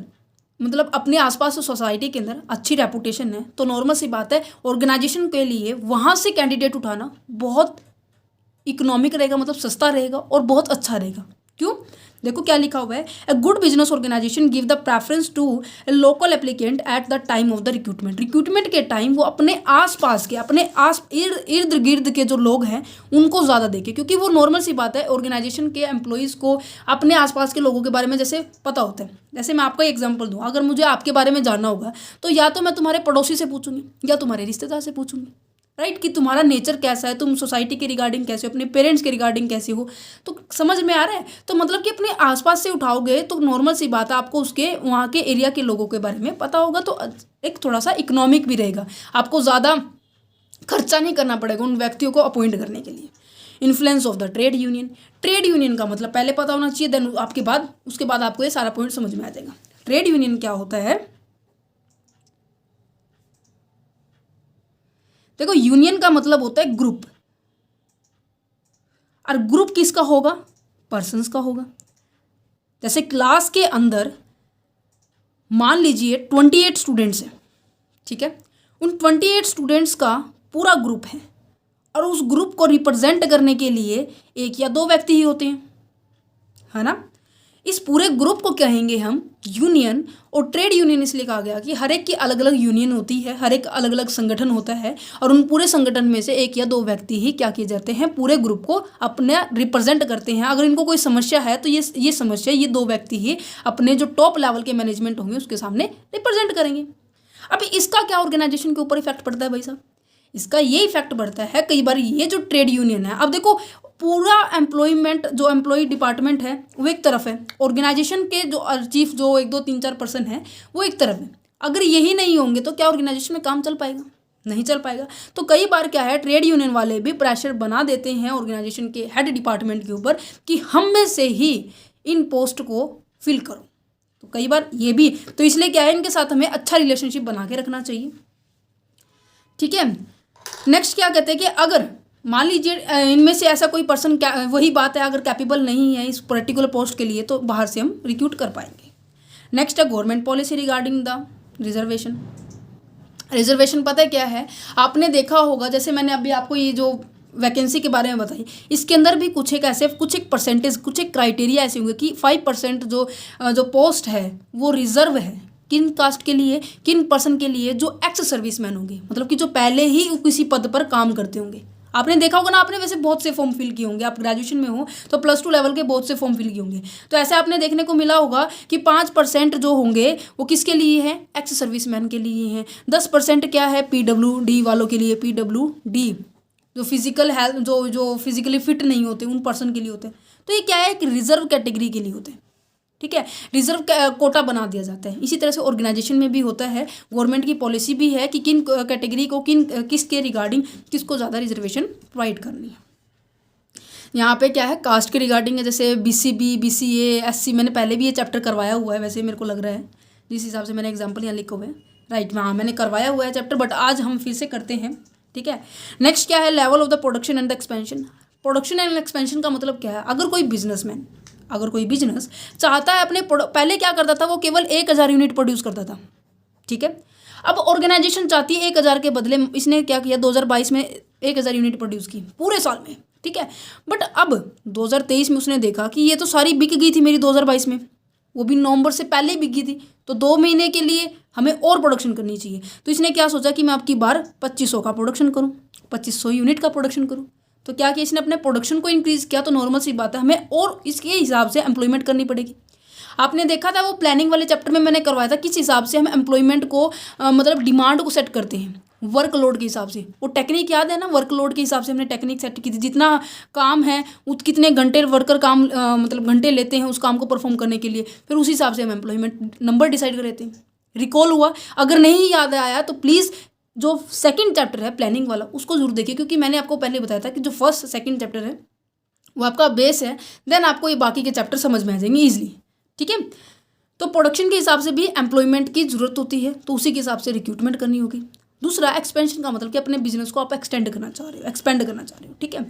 मतलब अपने आसपास सोसाइटी के अंदर अच्छी रेपुटेशन है, तो नॉर्मल सी बात है ऑर्गेनाइजेशन के लिए वहाँ से कैंडिडेट उठाना बहुत इकोनॉमिक रहेगा, मतलब सस्ता रहेगा और बहुत अच्छा रहेगा। क्यों? देखो क्या लिखा हुआ है, a good business organisation give the preference to a local applicant at the time of the recruitment. Recruitment के टाइम वो अपने आसपास के, अपने इर्द गिर्द के जो लोग हैं उनको ज़्यादा देखे, क्योंकि वो नॉर्मल सी बात है ऑर्गेनाइजेशन के एम्प्लॉयज़ को अपने आसपास के लोगों के बारे में जैसे पता होता है। जैसे मैं आपका एग्जाम्पल दूँ, अगर मुझे आपके बारे में जानना होगा तो या तो मैं तुम्हारे पड़ोसी से पूछूंगी या तुम्हारे रिश्तेदार से पूछूंगी, राइट, कि तुम्हारा नेचर कैसा है, तुम सोसाइटी के रिगार्डिंग कैसे हो, अपने पेरेंट्स के रिगार्डिंग कैसे हो। तो समझ में आ रहा है? तो मतलब कि अपने आसपास से उठाओगे तो नॉर्मल सी बात है, आपको उसके वहाँ के एरिया के लोगों के बारे में पता होगा, तो एक थोड़ा सा इकोनॉमिक भी रहेगा, आपको ज़्यादा खर्चा नहीं करना पड़ेगा उन व्यक्तियों को अपॉइंट करने के लिए। Influence of the trade union. Trade union का मतलब पहले पता होना चाहिए, देन उसके बाद आपको ये सारा पॉइंट समझ में आ जाएगा। ट्रेड यूनियन क्या होता है? देखो यूनियन का मतलब होता है ग्रुप, और ग्रुप किसका होगा? पर्सन्स का होगा। जैसे क्लास के अंदर मान लीजिए 28 स्टूडेंट्स हैं, ठीक है। उन 28 स्टूडेंट्स का पूरा ग्रुप है और उस ग्रुप को रिप्रेजेंट करने के लिए एक या दो व्यक्ति ही होते हैं, है ना। इस पूरे ग्रुप को कहेंगे हम यूनियन। और ट्रेड यूनियन इसलिए कहा गया कि हर एक की अलग अलग यूनियन होती है, हर एक अलग अलग संगठन होता है और उन पूरे संगठन में से एक या दो व्यक्ति ही क्या किए जाते हैं, पूरे ग्रुप को अपने रिप्रेजेंट करते हैं। अगर इनको कोई समस्या है तो ये समस्या ये दो व्यक्ति ही अपने जो टॉप लेवल के मैनेजमेंट होंगे उसके सामने रिप्रेजेंट करेंगे। अब इसका क्या ऑर्गेनाइजेशन के ऊपर इफेक्ट पड़ता है भाई साहब? इसका ये इफेक्ट पड़ता है कई बार ये जो ट्रेड यूनियन है, अब देखो पूरा एम्प्लॉयमेंट जो एम्प्लॉय डिपार्टमेंट है वो एक तरफ है, ऑर्गेनाइजेशन के जो चीफ जो 1 2 3 4 पर्सन है वो एक तरफ है। अगर यही नहीं होंगे तो क्या ऑर्गेनाइजेशन में काम चल पाएगा? नहीं चल पाएगा। तो कई बार क्या है, ट्रेड यूनियन वाले भी प्रेशर बना देते हैं ऑर्गेनाइजेशन के हेड डिपार्टमेंट के ऊपर कि हम में से ही इन पोस्ट को फिल करो। तो कई बार ये भी, तो इसलिए क्या है, इनके साथ हमें अच्छा रिलेशनशिप बना के रखना चाहिए, ठीक है। नेक्स्ट क्या कहते हैं कि अगर मान लीजिए इनमें से ऐसा कोई पर्सन, क्या वही बात है, अगर कैपेबल नहीं है इस पर्टिकुलर पोस्ट के लिए तो बाहर से हम रिक्रूट कर पाएंगे। नेक्स्ट है government policy regarding the reservation. Reservation पता है क्या है, आपने देखा होगा, जैसे मैंने अभी आपको ये जो वैकेंसी के बारे में बताई, इसके अंदर भी कुछ एक परसेंटेज, कुछ एक क्राइटेरिया ऐसे होंगे कि 5% जो पोस्ट है वो रिजर्व है। किन कास्ट के लिए, किन पर्सन के लिए? जो एक्स सर्विसमैन होंगे, मतलब कि जो पहले ही किसी पद पर काम करते होंगे। आपने देखा होगा ना, आपने वैसे बहुत से फॉर्म फिल किए होंगे, आप ग्रेजुएशन में हो तो +2 लेवल के बहुत से फॉर्म फिल किए होंगे। तो ऐसे आपने देखने को मिला होगा कि 5% जो होंगे वो किसके लिए हैं? एक्स सर्विसमैन के लिए हैं। 10% क्या है? PWD वालों के लिए, PWD जो फिजिकल हेल्थ, जो फिजिकली फिट नहीं होते उन पर्सन के लिए होते हैं। तो ये क्या है, कि रिजर्व कैटेगरी के लिए होते हैं, ठीक है। रिजर्व कोटा बना दिया जाता है। इसी तरह से ऑर्गेनाइजेशन में भी होता है, गवर्नमेंट की पॉलिसी भी है कि किन कैटेगरी को किसके रिगार्डिंग किसको ज़्यादा रिजर्वेशन प्रोवाइड करनी है। यहाँ पे क्या है, कास्ट के रिगार्डिंग है, जैसे BCB, BCA, SC। मैंने पहले भी ये चैप्टर करवाया हुआ है, वैसे मेरे को लग रहा है, जिस हिसाब से मैंने एग्जाम्पल यहाँ लिखे हुए हैं, राइट। हाँ, मैंने करवाया हुआ है चैप्टर, बट आज हम फिर से करते हैं, ठीक है। नेक्स्ट क्या है, level of the production and the expansion. Production and expansion का मतलब क्या है? अगर कोई बिजनेस चाहता है अपने पहले क्या करता था, वो केवल 1000 यूनिट प्रोड्यूस करता था, ठीक है। अब ऑर्गेनाइजेशन चाहती है 1000 के बदले, इसने क्या किया, 2022 में 1000 यूनिट प्रोड्यूस की पूरे साल में, ठीक है। बट अब 2023 में उसने देखा कि ये तो सारी बिक गई थी मेरी 2022 में, वो भी नवंबर से पहले ही बिक गई थी, तो 2 महीने के लिए हमें और प्रोडक्शन करनी चाहिए। तो इसने क्या सोचा कि मैं आपकी बार 2500 का प्रोडक्शन करूँ, 2500 यूनिट का प्रोडक्शन करूँ। तो क्या कि इसने अपने प्रोडक्शन को इंक्रीज़ किया, तो नॉर्मल सी बात है हमें और इसके हिसाब से एम्प्लॉयमेंट करनी पड़ेगी। आपने देखा था वो प्लानिंग वाले चैप्टर में मैंने करवाया था, किस हिसाब से हम एम्प्लॉयमेंट को मतलब डिमांड को सेट करते हैं, वर्कलोड के हिसाब से। वो टेक्निक याद है ना, वर्कलोड के हिसाब से हमने टेक्निक सेट की थी। जितना काम है कितने घंटे वर्कर काम मतलब घंटे लेते हैं उस काम को परफॉर्म करने के लिए, फिर उस हिसाब से हम एम्प्लॉयमेंट नंबर डिसाइड कर लेते हैं। रिकॉल हुआ? अगर नहीं याद आया तो प्लीज़ जो सेकंड चैप्टर है प्लानिंग वाला उसको जरूर देखिए, क्योंकि मैंने आपको पहले बताया था कि जो फर्स्ट सेकंड चैप्टर है वो आपका बेस है, देन आपको ये बाकी के चैप्टर समझ में आ जाएंगे ईजिली, ठीक है। तो प्रोडक्शन के हिसाब से भी एम्प्लॉयमेंट की ज़रूरत होती है, तो उसी के हिसाब से रिक्रूटमेंट करनी होगी। दूसरा, एक्सपेंशन का मतलब कि अपने बिजनेस को आप एक्सपेंड करना चाह रहे हो, ठीक है।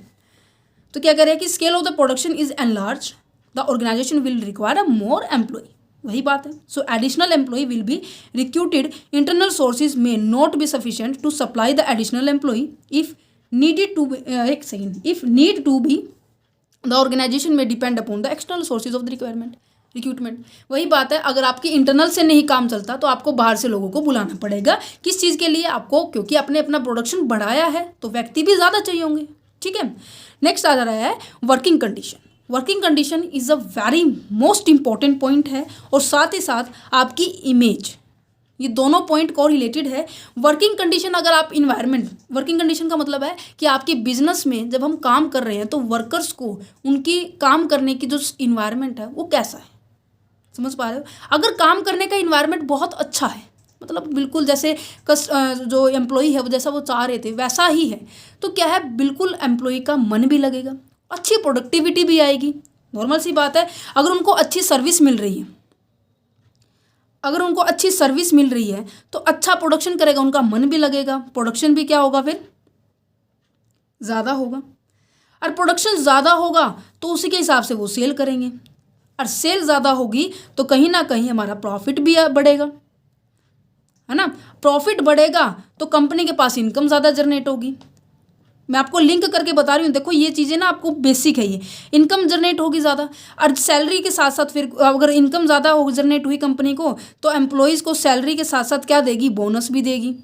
तो क्या करें कि scale of the production is enlarge, the organization will require a more employ. वही बात है। So additional employ will be recruited, internal sources may not be sufficient to supply the additional employ if need to be the organization may depend upon the external sources of the recruitment. वही बात है, अगर आपकी internal से नहीं काम चलता तो आपको बाहर से लोगों को बुलाना पड़ेगा। किस चीज़ के लिए? आपको, क्योंकि आपने अपना प्रोडक्शन बढ़ाया है तो व्यक्ति भी ज़्यादा चाहिए होंगे, ठीक है। नेक्स्ट आ रहा है working condition. Working condition is a very most important point है, और साथ ही साथ आपकी इमेज, ये दोनों पॉइंट को रिलेटेड है। वर्किंग कंडीशन, अगर आप इन्वायरमेंट, वर्किंग कंडीशन का मतलब है कि आपके बिजनेस में जब हम काम कर रहे हैं तो वर्कर्स को उनकी काम करने की जो इन्वायरमेंट है वो कैसा है, समझ पा रहे हो? अगर काम करने का इन्वायरमेंट बहुत अच्छा है, मतलब बिल्कुल जैसे जो एम्प्लॉई है वो जैसा वो चाह रहे थे वैसा ही है, तो क्या है, बिल्कुल एम्प्लॉई का मन भी लगेगा, अच्छी प्रोडक्टिविटी भी आएगी। नॉर्मल सी बात है, अगर उनको अच्छी सर्विस मिल रही है, तो अच्छा प्रोडक्शन करेगा, उनका मन भी लगेगा, प्रोडक्शन भी क्या होगा, फिर ज़्यादा होगा। और प्रोडक्शन ज़्यादा होगा तो उसी के हिसाब से वो सेल करेंगे, और सेल ज़्यादा होगी तो कहीं ना कहीं हमारा प्रॉफिट भी बढ़ेगा, है ना। प्रॉफिट बढ़ेगा तो कंपनी के पास इनकम ज़्यादा जनरेट होगी। मैं आपको लिंक करके बता रही हूँ, देखो ये चीज़ें ना आपको बेसिक है, ये इनकम जनरेट होगी ज़्यादा। और सैलरी के साथ साथ फिर अगर इनकम ज़्यादा हो जनरेट हुई कंपनी को, तो एम्प्लॉयज़ को सैलरी के साथ साथ क्या देगी, बोनस भी देगी,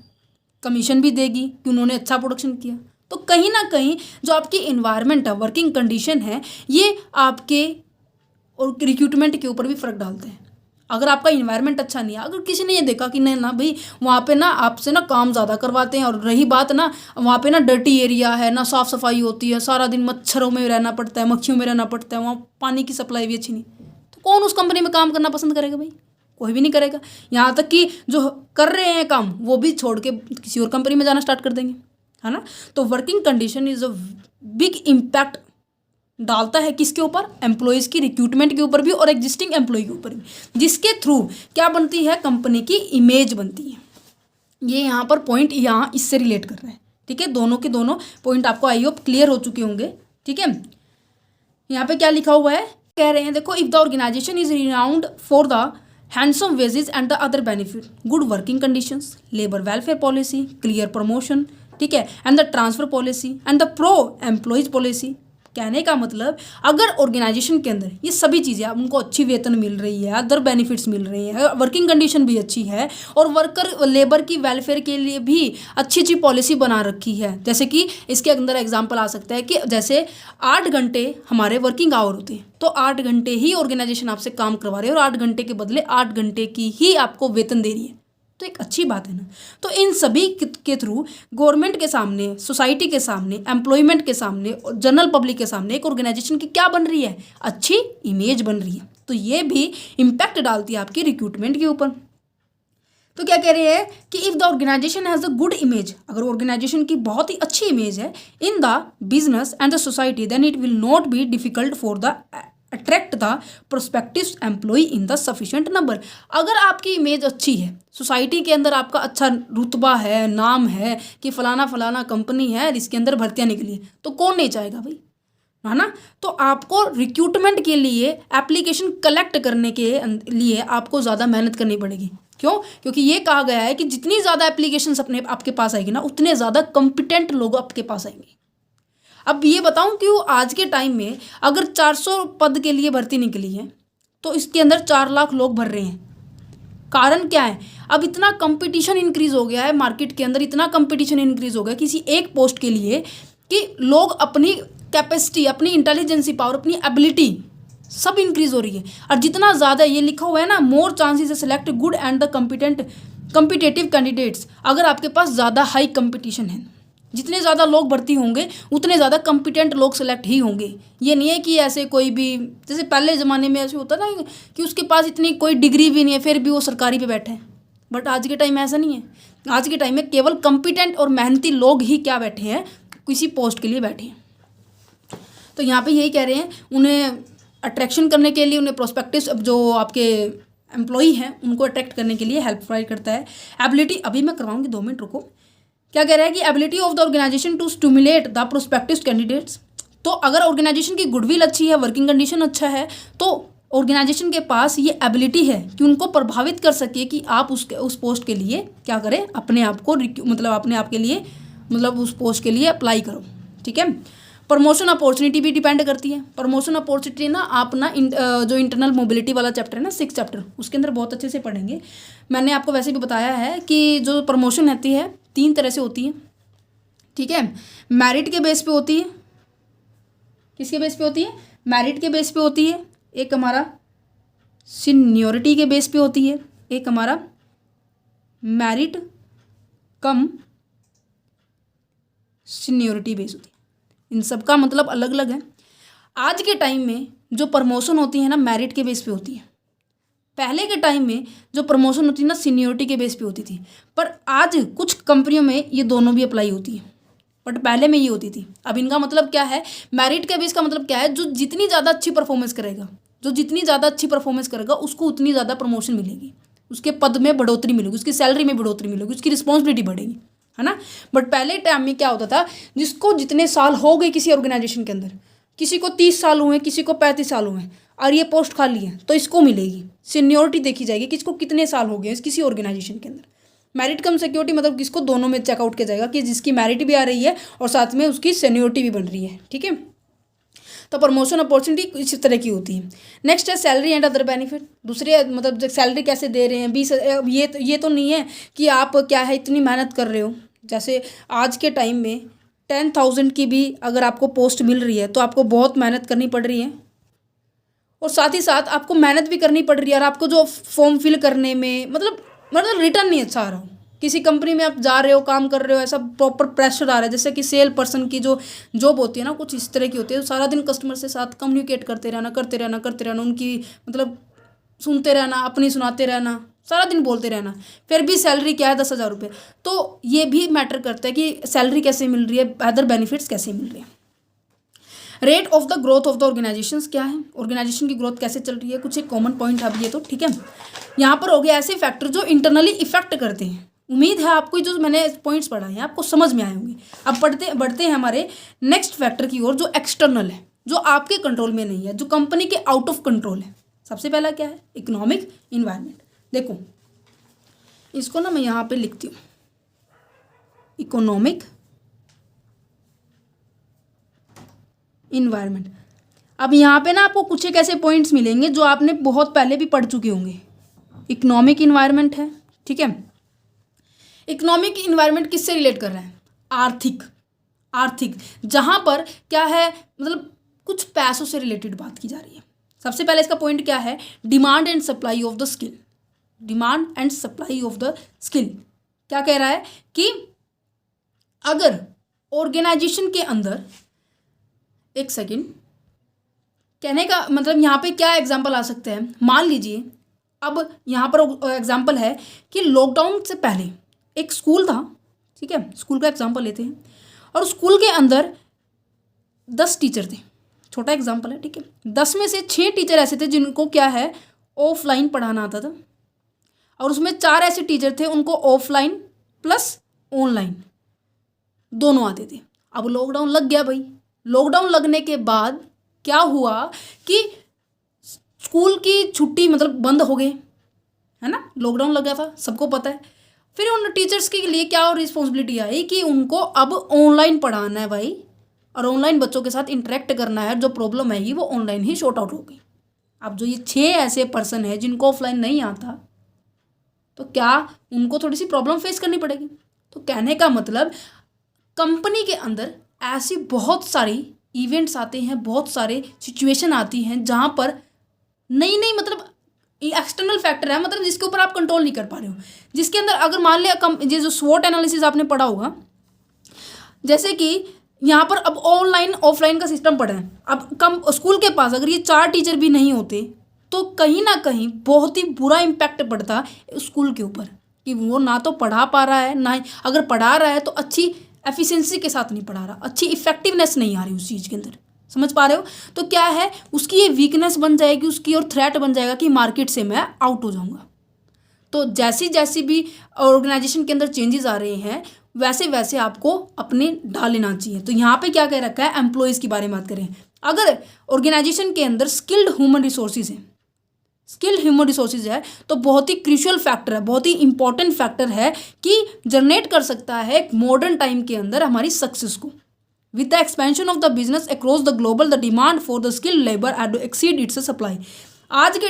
कमीशन भी देगी कि उन्होंने अच्छा प्रोडक्शन किया। तो कहीं ना कहीं जो आपकी इन्वायरमेंट है, वर्किंग कंडीशन है, ये आपके और रिक्रूटमेंट के ऊपर भी फ़र्क डालते हैं। अगर आपका इन्वायरमेंट अच्छा नहीं है, अगर किसी ने ये देखा कि नहीं ना भाई वहाँ पे ना आपसे ना काम ज़्यादा करवाते हैं, और रही बात ना वहाँ पे ना डर्टी एरिया है ना, साफ़ सफाई होती है, सारा दिन मच्छरों में रहना पड़ता है, मक्खियों में रहना पड़ता है, वहाँ पानी की सप्लाई भी अच्छी नहीं, तो कौन उस कंपनी में काम करना पसंद करेगा भाई? कोई भी नहीं करेगा। यहाँ तक कि जो कर रहे हैं काम वो भी छोड़ के किसी और कंपनी में जाना स्टार्ट कर देंगे, है ना। तो working condition is a big impact डालता है किसके ऊपर, एम्प्लॉयज़ की रिक्रूटमेंट के ऊपर भी और एग्जिस्टिंग एम्प्लॉय के ऊपर भी, जिसके थ्रू क्या बनती है, कंपनी की इमेज बनती है। ये यहाँ पर पॉइंट यहाँ इससे रिलेट कर रहा है, ठीक है। दोनों के दोनों पॉइंट आपको आई होप क्लियर हो चुके होंगे, ठीक है। यहाँ पे क्या लिखा हुआ है, कह रहे हैं देखो, if the organisation is renowned for the handsome wages and the other benefit, good working conditions, labour welfare policy, clear promotion, ठीक है, and the transfer policy and the pro employees policy. कहने का मतलब अगर ऑर्गेनाइजेशन के अंदर ये सभी चीज़ें, अब उनको अच्छी वेतन मिल रही है, अदर बेनिफिट्स मिल रही है, वर्किंग कंडीशन भी अच्छी है, और वर्कर लेबर की वेलफेयर के लिए भी अच्छी अच्छी पॉलिसी बना रखी है। जैसे कि इसके अंदर एग्जांपल आ सकता है कि जैसे 8 घंटे हमारे वर्किंग आवर होते हैं, तो 8 घंटे ही ऑर्गेनाइजेशन आपसे काम करवा रही है, और 8 घंटे के बदले 8 घंटे की ही आपको वेतन दे रही है, तो एक अच्छी बात है ना। तो इन सभी के थ्रू गवर्नमेंट के सामने, सोसाइटी के सामने, एम्प्लॉयमेंट के सामने और जनरल पब्लिक के सामने एक ऑर्गेनाइजेशन की क्या बन रही है, अच्छी इमेज बन रही है। तो ये भी इम्पैक्ट डालती है आपकी रिक्रूटमेंट के ऊपर। तो क्या कह रहे हैं कि if the organisation has a good image, अगर ऑर्गेनाइजेशन की बहुत ही अच्छी इमेज है in the business and the society, then it will not be difficult for the attract the prospective employ in the sufficient number. अगर आपकी image अच्छी है, सोसाइटी के अंदर आपका अच्छा रुतबा है, नाम है कि फलाना फलाना कंपनी है इसके अंदर भर्तियाँ निकली है, तो कौन नहीं चाहेगा भाई, है ना। तो आपको रिक्रूटमेंट के लिए, एप्लीकेशन कलेक्ट करने के लिए आपको ज़्यादा मेहनत करनी पड़ेगी। क्यों? क्योंकि ये कहा गया है कि जितनी ज़्यादा एप्लीकेशंस अपने आपके पास आएगी ना, उतने ज़्यादा कॉम्पिटेंट लोग आपके पास आएंगे। अब ये बताऊं कि आज के टाइम में अगर 400 पद के लिए भर्ती निकली है, तो इसके अंदर 4 लाख लोग भर रहे हैं। कारण क्या है? अब इतना कंपटीशन इंक्रीज हो गया है मार्केट के अंदर, इतना कंपटीशन इंक्रीज हो गया किसी एक पोस्ट के लिए कि लोग अपनी कैपेसिटी, अपनी इंटेलिजेंसी पावर, अपनी एबिलिटी सब इंक्रीज हो रही है। और जितना ज़्यादा, ये लिखा हुआ है ना, मोर चांसेस है select good and the competitive candidates. अगर आपके पास ज़्यादा हाई कंपटीशन है, जितने ज़्यादा लोग भर्ती होंगे उतने ज़्यादा कॉम्पिटेंट लोग सेलेक्ट ही होंगे। ये नहीं है कि ऐसे कोई भी, जैसे पहले ज़माने में ऐसे होता ना कि उसके पास इतनी कोई डिग्री भी नहीं है फिर भी वो सरकारी पे बैठे हैं, बट आज के टाइम में ऐसा नहीं है। आज के टाइम में केवल कॉम्पिटेंट और मेहनती लोग ही क्या बैठे हैं, किसी पोस्ट के लिए बैठे हैं। तो यहाँ पे यही कह रहे हैं, उन्हें अट्रैक्शन करने के लिए, उन्हें प्रोस्पेक्टिव जो आपके एम्प्लॉई हैं उनको अट्रैक्ट करने के लिए हेल्प प्रोवाइड करता है। एबिलिटी, अभी मैं करवाऊँगी, 2 मिनट रुको। क्या कह रहा है कि ability of the organisation to stimulate the prospective candidates. तो अगर ऑर्गेनाइजेशन की गुडविल अच्छी है, वर्किंग कंडीशन अच्छा है, तो ऑर्गेनाइजेशन के पास ये एबिलिटी है कि उनको प्रभावित कर सके कि आप उस पोस्ट के लिए क्या करें, अपने आप को अपने आप के लिए उस पोस्ट के लिए अप्लाई करो, ठीक है। प्रमोशन अपॉर्चुनिटी भी डिपेंड करती है। प्रमोशन अपॉर्चुनिटी ना आप ना जो इंटरनल मोबिलिटी वाला चैप्टर है ना, 6 चैप्टर, उसके अंदर बहुत अच्छे से पढ़ेंगे। मैंने आपको वैसे भी बताया है कि जो प्रमोशन रहती है 3 तरह से होती है, ठीक है। मेरिट के बेस पे होती है। किसके बेस पे होती है? मेरिट के बेस पे होती है। एक हमारा सीनियोरिटी के बेस पे होती है, एक हमारा मेरिट कम सीनियोरिटी बेस होती है। इन सब का मतलब अलग अलग है। आज के टाइम में जो प्रमोशन होती है ना, मेरिट के बेस पे होती है। पहले के टाइम में जो प्रमोशन होती है ना, सीनियोरिटी के बेस पे होती थी। पर आज कुछ कंपनियों में ये दोनों भी अप्लाई होती है, बट पहले में ये होती थी। अब इनका मतलब क्या है, मेरिट के बेस का मतलब क्या है, जो जितनी ज़्यादा अच्छी परफॉर्मेंस करेगा, उसको उतनी ज़्यादा प्रमोशन मिलेगी, उसके पद में बढ़ोतरी मिलेगी, उसकी सैलरी में बढ़ोतरी मिलेगी, उसकी रिस्पॉन्सिबिलिटी बढ़ेगी, है ना। बट पहले टाइम में क्या होता था, जिसको जितने साल हो गए किसी ऑर्गेनाइजेशन के अंदर, किसी को 30 साल हुए, किसी को 35 साल हुए और ये पोस्ट खाली है, तो इसको मिलेगी। सीनियोरिटी देखी जाएगी कि इसको कितने साल हो गए किसी ऑर्गेनाइजेशन के अंदर। मेरिट कम सिक्योरिटी मतलब किसको, दोनों में चेकआउट किया जाएगा कि जिसकी मेरिट भी आ रही है और साथ में उसकी सीनियोरिटी भी बन रही है, ठीक है। तो प्रमोशन अपॉर्चुनिटी इस तरह की होती है। नेक्स्ट है सैलरी एंड अदर बेनिफिट। दूसरे मतलब सैलरी कैसे दे रहे हैं, 20, ये तो नहीं है कि आप क्या है इतनी मेहनत कर रहे हो। जैसे आज के टाइम में 10,000 की भी अगर आपको पोस्ट मिल रही है तो आपको बहुत मेहनत करनी पड़ रही है और साथ ही साथ आपको मेहनत भी करनी पड़ रही है और आपको जो फॉर्म फिल करने में मतलब रिटर्न नहीं अच्छा आ रहा हो। किसी कंपनी में आप जा रहे हो, काम कर रहे हो, ऐसा प्रॉपर प्रेशर आ रहा है। जैसे कि सेल पर्सन की जो जॉब होती है ना, कुछ इस तरह की होती है, तो सारा दिन कस्टमर से साथ कम्युनिकेट करते रहना, उनकी मतलब सुनते रहना, अपनी सुनाते रहना, सारा दिन बोलते रहना, फिर भी सैलरी क्या है 10,000 रुपये। तो ये भी मैटर करता है कि सैलरी कैसे मिल रही है, अदर बेनिफिट्स कैसे मिल रही है। Rate of the growth of the organisation क्या है, ऑर्गेनाइजेशन की ग्रोथ कैसे चल रही है, कुछ एक कॉमन पॉइंट अब ये तो ठीक है। यहाँ पर हो गया ऐसे फैक्टर जो इंटरनली इफेक्ट करते हैं। उम्मीद है आपको जो मैंने पॉइंट्स पढ़ाए हैं आपको समझ में आए होंगे। अब बढ़ते हैं हमारे नेक्स्ट फैक्टर की ओर, जो एक्सटर्नल है, जो आपके कंट्रोल में नहीं है, जो कंपनी के आउट ऑफ कंट्रोल है। सबसे पहला क्या है, इकोनॉमिक इन्वायरमेंट। देखो इसको ना मैं यहाँ पे लिखती हूँ, इकोनॉमिक इन्वायरमेंट। अब यहाँ पे ना आपको कुछ एक ऐसे पॉइंट्स मिलेंगे जो आपने बहुत पहले भी पढ़ चुके होंगे। इकोनॉमिक इन्वायरमेंट है, ठीक है। इकोनॉमिक इन्वायरमेंट किससे रिलेट कर रहा है, आर्थिक जहाँ पर क्या है मतलब कुछ पैसों से रिलेटेड बात की जा रही है। सबसे पहले इसका पॉइंट क्या है, demand and supply of the skill. Demand and supply of the skill क्या कह रहा है कि अगर ऑर्गेनाइजेशन के अंदर, एक सेकेंड, कहने का मतलब यहाँ पे क्या एग्जाम्पल आ सकते हैं। मान लीजिए अब यहाँ पर एग्जाम्पल है कि लॉकडाउन से पहले एक स्कूल था, ठीक है, स्कूल का एग्जाम्पल लेते हैं, और स्कूल के अंदर 10 टीचर थे, छोटा एग्जाम्पल है, ठीक है। 10 में से 6 टीचर ऐसे थे जिनको क्या है ऑफलाइन पढ़ाना आता था, और उसमें 4 ऐसे टीचर थे उनको ऑफलाइन प्लस ऑनलाइन दोनों आते थे। अब लॉकडाउन लग गया भाई। लॉकडाउन लगने के बाद क्या हुआ कि स्कूल की छुट्टी मतलब बंद हो गई, है ना, लॉकडाउन लग गया था, सबको पता है। फिर उन टीचर्स के लिए क्या रिस्पॉन्सिबिलिटी आई कि उनको अब ऑनलाइन पढ़ाना है भाई, और ऑनलाइन बच्चों के साथ इंटरेक्ट करना है। जो प्रॉब्लम है वो ऑनलाइन ही शॉर्ट आउट हो गई। अब जो ये 6 ऐसे पर्सन है जिनको ऑफलाइन नहीं आता, तो क्या उनको थोड़ी सी प्रॉब्लम फेस करनी पड़ेगी। तो कहने का मतलब कंपनी के अंदर ऐसी बहुत सारी इवेंट्स आते हैं, बहुत सारे सिचुएशन आती हैं जहाँ पर नई मतलब एक्सटर्नल फैक्टर है, मतलब जिसके ऊपर आप कंट्रोल नहीं कर पा रहे हो, जिसके अंदर अगर मान लिया ये जो स्वॉट एनालिसिस आपने पढ़ा होगा, जैसे कि यहाँ पर अब ऑनलाइन ऑफलाइन का सिस्टम पड़ा है। अब स्कूल के पास अगर ये 4 टीचर भी नहीं होते तो कहीं ना कहीं बहुत ही बुरा इम्पैक्ट पड़ता स्कूल के ऊपर, कि वो ना तो पढ़ा पा रहा है, ना ही अगर पढ़ा रहा है तो अच्छी एफिशिएंसी के साथ नहीं पढ़ा रहा, अच्छी इफेक्टिवनेस नहीं आ रही उस चीज़ के अंदर। समझ पा रहे हो। तो क्या है उसकी ये वीकनेस बन जाएगी उसकी, और थ्रेट बन जाएगा कि मार्केट से मैं आउट हो जाऊंगा। तो जैसी भी ऑर्गेनाइजेशन के अंदर चेंजेस आ रहे हैं वैसे वैसे आपको अपने डाल लेना चाहिए। तो यहाँ पे क्या कह रखा है, एम्प्लॉयज़ की बारे में बात करें। अगर ऑर्गेनाइजेशन के अंदर स्किल्ड ह्यूमन रिसोर्सेज है, स्किल्ड ह्यूमन रिसोर्सेज है, तो बहुत ही क्रूशियल फैक्टर है, बहुत ही इंपॉर्टेंट फैक्टर है कि जनरेट कर सकता है एक मॉडर्न टाइम के अंदर हमारी सक्सेस को। With the expansion of the business across the global, the demand for the skilled labor had to exceed its supply. आज के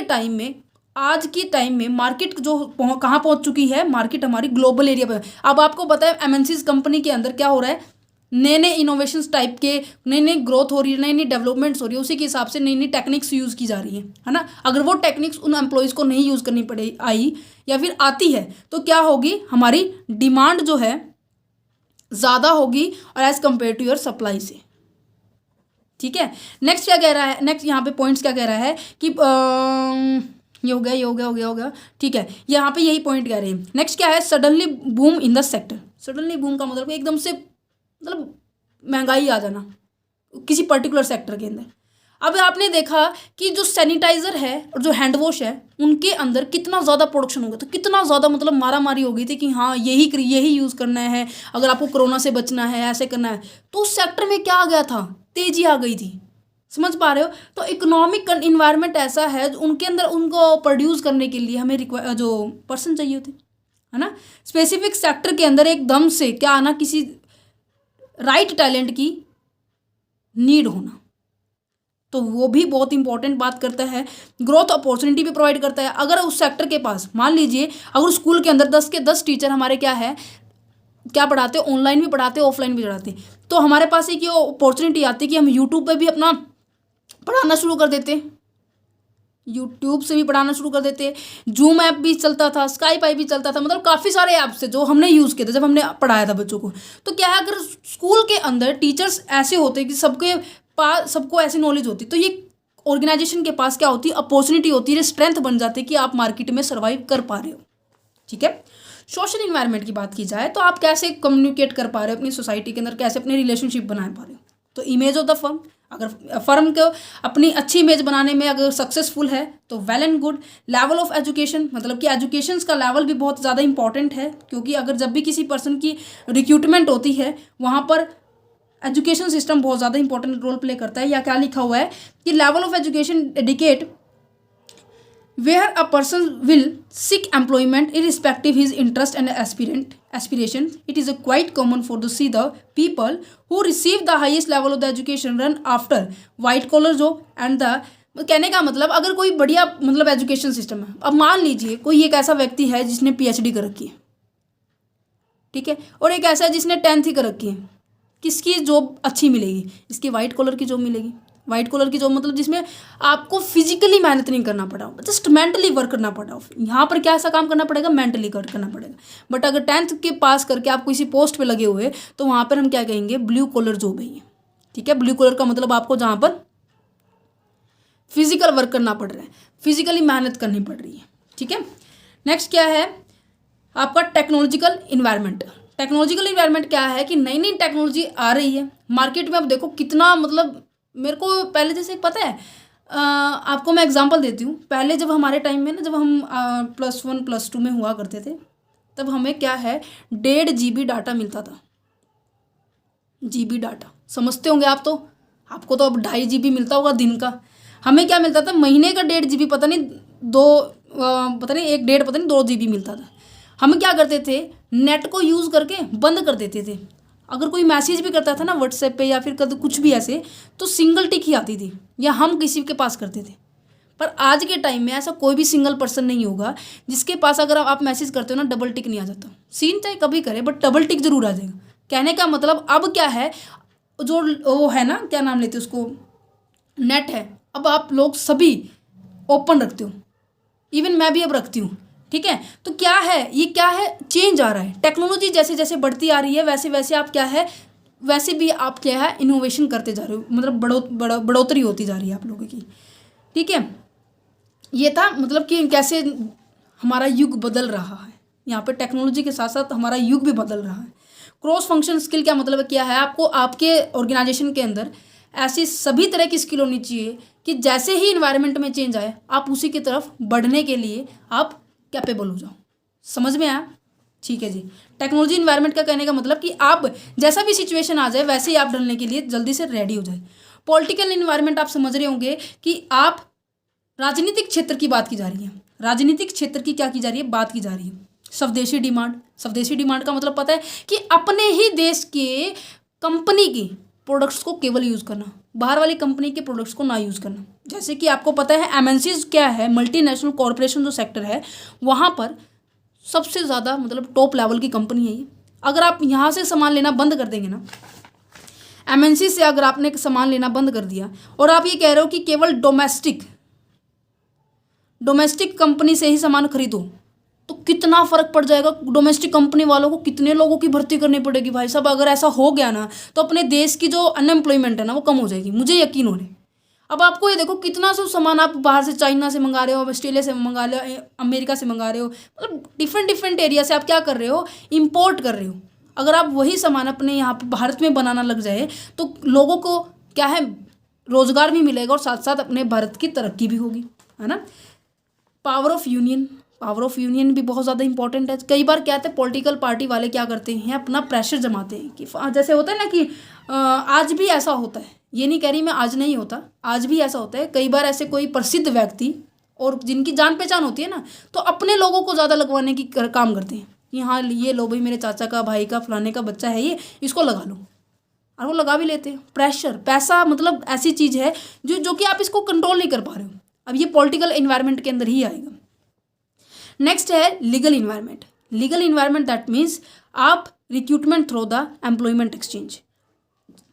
टाइम में मार्केट जो कहाँ पहुँच चुकी है, मार्केट हमारी ग्लोबल एरिया पर। अब आपको पता है एमएनसीज कंपनी के अंदर क्या हो रहा है, नए इनोवेशंस टाइप के नई ग्रोथ हो रही है, नई डेवलपमेंट्स हो रही है, उसी के हिसाब से नई टेक्निक्स यूज़ की जा रही है ना। अगर वो टेक्निक्स उन एम्प्लॉयज़ को नहीं यूज़ करनी पड़े आई या फिर आती है तो क्या होगी, हमारी डिमांड जो है ज़्यादा होगी और as compare to your supply से। ठीक है, नेक्स्ट क्या कह रहा है, नेक्स्ट यहाँ पे पॉइंट्स क्या कह रहा है कि ये हो गया, ठीक है, यहाँ पे यही पॉइंट कह रहे हैं। नेक्स्ट क्या है, suddenly boom in the sector. Suddenly boom का मतलब एकदम से मतलब महंगाई आ जाना किसी पर्टिकुलर सेक्टर के अंदर। अब आपने देखा कि जो सैनिटाइज़र है और जो हैंड वॉश है उनके अंदर कितना ज़्यादा प्रोडक्शन हो गया, तो कितना ज़्यादा मतलब मारामारी हो गई थी कि हाँ यही यूज़ करना है अगर आपको कोरोना से बचना है, ऐसे करना है। तो उस सेक्टर में क्या आ गया था, तेज़ी आ गई थी। समझ पा रहे हो। तो इकोनॉमिक इन्वायरमेंट ऐसा है उनके अंदर उनको प्रोड्यूस करने के लिए हमें जो पर्सन चाहिए होते, है ना। स्पेसिफिक सेक्टर के अंदर एकदम से क्या आना, किसी राइट टैलेंट की नीड होना, तो वो भी बहुत इंपॉर्टेंट बात करता है। ग्रोथ अपॉर्चुनिटी भी प्रोवाइड करता है। अगर उस सेक्टर के पास मान लीजिए अगर स्कूल के अंदर 10 के 10 टीचर हमारे क्या है, क्या पढ़ाते हैं, ऑनलाइन भी पढ़ाते हैं, ऑफलाइन भी पढ़ाते हैं, तो हमारे पास एक ये अपॉर्चुनिटी आती है कि हम यूट्यूब पे भी अपना पढ़ाना शुरू कर देते हैं, यूट्यूब से भी पढ़ाना शुरू कर देते हैं। जूम ऐप भी चलता था, स्काइप ऐप भी चलता था, मतलब काफ़ी सारे ऐप्स थे जो हमने यूज़ किए थे जब हमने पढ़ाया था बच्चों को। तो क्या है, अगर स्कूल के अंदर टीचर्स ऐसे होते कि सबके पास सबको ऐसी नॉलेज होती, तो ये ऑर्गेनाइजेशन के पास क्या होती, अपॉर्चुनिटी होती है, स्ट्रेंथ बन जाती है कि आप मार्केट में सर्वाइव कर पा रहे हो। ठीक है। सोशल इन्वायरमेंट की बात की जाए तो आप कैसे कम्युनिकेट कर पा रहे हो अपनी सोसाइटी के अंदर, कैसे अपने रिलेशनशिप बना पा रहे हो। तो इमेज ऑफ द फर्म, अगर फर्म को अपनी अच्छी इमेज बनाने में अगर सक्सेसफुल है तो well and good. Level of education, मतलब कि एजुकेशन का लेवल भी बहुत ज़्यादा इंपॉर्टेंट है, क्योंकि अगर जब भी किसी पर्सन की रिक्रूटमेंट होती है वहाँ पर एजुकेशन सिस्टम बहुत ज़्यादा इंपॉर्टेंट रोल प्ले करता है। या क्या लिखा हुआ है कि level of education indicate where a person will seek employment irrespective his interest and aspiration. It is a quite common for to see the people who receive the highest level of the education run after white collar job and the, कहने का मतलब अगर कोई बढ़िया मतलब education system है, अब मान लीजिए कोई एक ऐसा व्यक्ति है जिसने पीएचडी कर रखी है, ठीक है, और एक ऐसा है जिसने 10th ही कर रखी है, किसकी जॉब अच्छी मिलेगी, इसकी वाइट कॉलर की जॉब मिलेगी। वाइट कॉलर की जॉब मतलब जिसमें आपको फिजिकली मेहनत नहीं करना पड़ा हो, जस्ट मेंटली वर्क करना पड़ा हो। यहाँ पर क्या ऐसा काम करना पड़ेगा, मेंटली वर्क करना पड़ेगा। बट अगर 10th के पास करके आप किसी पोस्ट पे लगे हुए तो वहाँ पर हम क्या कहेंगे, ब्लू कॉलर जॉब है ये। ठीक है, ब्लू कॉलर का मतलब आपको जहाँ पर फिजिकल वर्क करना पड़ रहा है, फिजिकली मेहनत करनी पड़ रही है। ठीक है। नेक्स्ट क्या है आपका टेक्नोलॉजिकल इन्वायरमेंट। टेक्नोलॉजिकल इन्वायरमेंट क्या है कि नई नई टेक्नोलॉजी आ रही है मार्केट में। अब देखो कितना, मतलब मेरे को पहले जैसे पता है, आपको मैं एग्जांपल देती हूँ। पहले जब हमारे टाइम में ना, जब हम +1 +2 में हुआ करते थे, तब हमें क्या है 1.5 GB डाटा मिलता था। GB डाटा समझते होंगे आप तो, आपको तो अब 2.5 GB मिलता होगा दिन का। हमें क्या मिलता था महीने का 1.5 GB, पता नहीं 2 GB मिलता था। हम क्या करते थे, नेट को यूज़ करके बंद कर देते थे। अगर कोई मैसेज भी करता था ना व्हाट्सएप पे या फिर कभी कुछ भी ऐसे, तो सिंगल टिक ही आती थी, या हम किसी के पास करते थे। पर आज के टाइम में ऐसा कोई भी सिंगल पर्सन नहीं होगा जिसके पास अगर आप मैसेज करते हो ना डबल टिक नहीं आ जाता। सीन चाहे कभी करे बट डबल टिक जरूर आ जाएगा। कहने का मतलब अब क्या है, जो वो है ना, क्या नाम लेते उसको, नेट है, अब आप लोग सभी ओपन रखते हो, इवन मैं भी अब रखती हूँ। ठीक है, तो क्या है ये, क्या है चेंज आ रहा है। टेक्नोलॉजी जैसे जैसे बढ़ती आ रही है वैसे वैसे आप क्या है, वैसे भी आप क्या है इनोवेशन करते जा रहे हो, मतलब बढ़ोतरी होती जा रही है आप लोगों की। ठीक है, ये था मतलब कि कैसे हमारा युग बदल रहा है। यहाँ पे टेक्नोलॉजी के साथ साथ हमारा युग भी बदल रहा है। क्रॉस फंक्शन स्किल क्या मतलब क्या है, आपको आपके ऑर्गेनाइजेशन के अंदर ऐसी सभी तरह की स्किल होनी चाहिए कि जैसे ही इन्वायरमेंट में चेंज आए आप उसी की तरफ बढ़ने के लिए आप कैपेबल हो जाओ। समझ में आया? ठीक है जी। टेक्नोलॉजी इन्वायरमेंट का कहने का मतलब कि आप जैसा भी सिचुएशन आ जाए वैसे ही आप ढलने के लिए जल्दी से रेडी हो जाए। पॉलिटिकल इन्वायरमेंट आप समझ रहे होंगे कि आप राजनीतिक क्षेत्र की बात की जा रही है। राजनीतिक क्षेत्र की क्या की जा रही है, बात की जा रही है। स्वदेशी डिमांड, स्वदेशी डिमांड का मतलब पता है कि अपने ही देश के कंपनी की प्रोडक्ट्स को केवल यूज़ करना, बाहर वाली कंपनी के प्रोडक्ट्स को ना यूज़ करना। जैसे कि आपको पता है एमएनसीज क्या है, मल्टीनेशनल कॉरपोरेशन जो सेक्टर है वहाँ पर सबसे ज़्यादा मतलब टॉप लेवल की कंपनी है ये। अगर आप यहाँ से सामान लेना बंद कर देंगे ना, एमएनसी से अगर आपने सामान लेना बंद कर दिया और आप ये कह रहे हो कि केवल डोमेस्टिक कंपनी से ही सामान खरीदो, तो कितना फ़र्क पड़ जाएगा। डोमेस्टिक कंपनी वालों को कितने लोगों की भर्ती करनी पड़ेगी भाई साहब। अगर ऐसा हो गया ना तो अपने देश की जो अनएम्प्लॉयमेंट है ना वो कम हो जाएगी, मुझे यकीन हो रहा है। अब आपको ये देखो कितना सब सामान आप बाहर से चाइना से मंगा रहे हो, ऑस्ट्रेलिया से मंगा रहे हो, अमेरिका से मंगा रहे हो, मतलब डिफरेंट एरिया से आप क्या कर रहे हो, इम्पोर्ट कर रहे हो। अगर आप वही सामान अपने यहाँ पर भारत में बनाना लग जाए तो लोगों को क्या है रोज़गार भी मिलेगा और साथ साथ अपने भारत की तरक्की भी होगी, है ना। पावर ऑफ यूनियन भी बहुत ज़्यादा इंपॉर्टेंट है। कई बार क्या होता है पॉलिटिकल पार्टी वाले क्या करते हैं अपना प्रेशर जमाते हैं कि जैसे होता है ना कि आज भी ऐसा होता है, ये नहीं कह रही मैं आज नहीं होता, आज भी ऐसा होता है। कई बार ऐसे कोई प्रसिद्ध व्यक्ति और जिनकी जान पहचान होती है ना तो अपने लोगों को ज़्यादा लगवाने की काम करते हैं कि हाँ ये लो भाई, मेरे चाचा का, भाई का, फलाने का बच्चा है ये, इसको लगा लो, और वो लगा भी लेते हैं। प्रेशर, पैसा मतलब ऐसी चीज़ है जो कि आप इसको कंट्रोल नहीं कर पा रहे हो। अब ये पॉलिटिकल इन्वायरमेंट के अंदर ही आएगा। नेक्स्ट है legal environment. Legal environment that means आप recruitment through the employment exchange.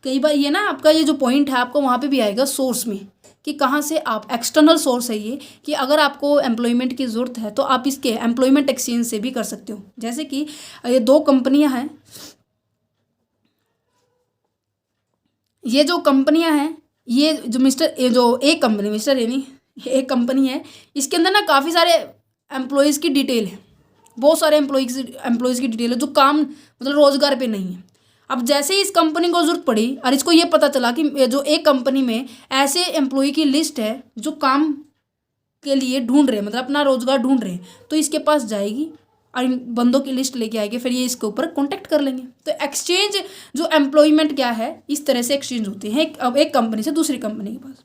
कई बार ये ना आपका ये जो पॉइंट है आपको वहाँ पे भी आएगा सोर्स में, कि कहाँ से आप, एक्सटर्नल सोर्स है ये, कि अगर आपको एम्प्लॉयमेंट की ज़रूरत है तो आप इसके एम्प्लॉयमेंट एक्सचेंज से भी कर सकते हो। जैसे कि ये दो कंपनियां हैं, ये जो कंपनियां हैं, ये जो एक कंपनी, मिस्टर ए नहीं, एक कंपनी है, इसके अंदर ना काफ़ी सारे एम्प्लॉयज़ की डिटेल है, बहुत सारे एम्प्लॉयज़ की डिटेल है जो काम मतलब रोज़गार पे नहीं है। अब जैसे ही इस कंपनी को ज़रूरत पड़ी और इसको ये पता चला कि जो एक कंपनी में ऐसे एम्प्लॉय की लिस्ट है जो काम के लिए ढूंढ रहे हैं, मतलब अपना रोज़गार ढूंढ रहे हैं, तो इसके पास जाएगी और इन बंदों की लिस्ट लेके आएगी, फिर ये इसके ऊपर कॉन्टैक्ट कर लेंगे। तो एक्सचेंज जो एम्प्लॉयमेंट क्या है, इस तरह से एक्सचेंज होते हैं अब एक कंपनी से दूसरी कंपनी के पास।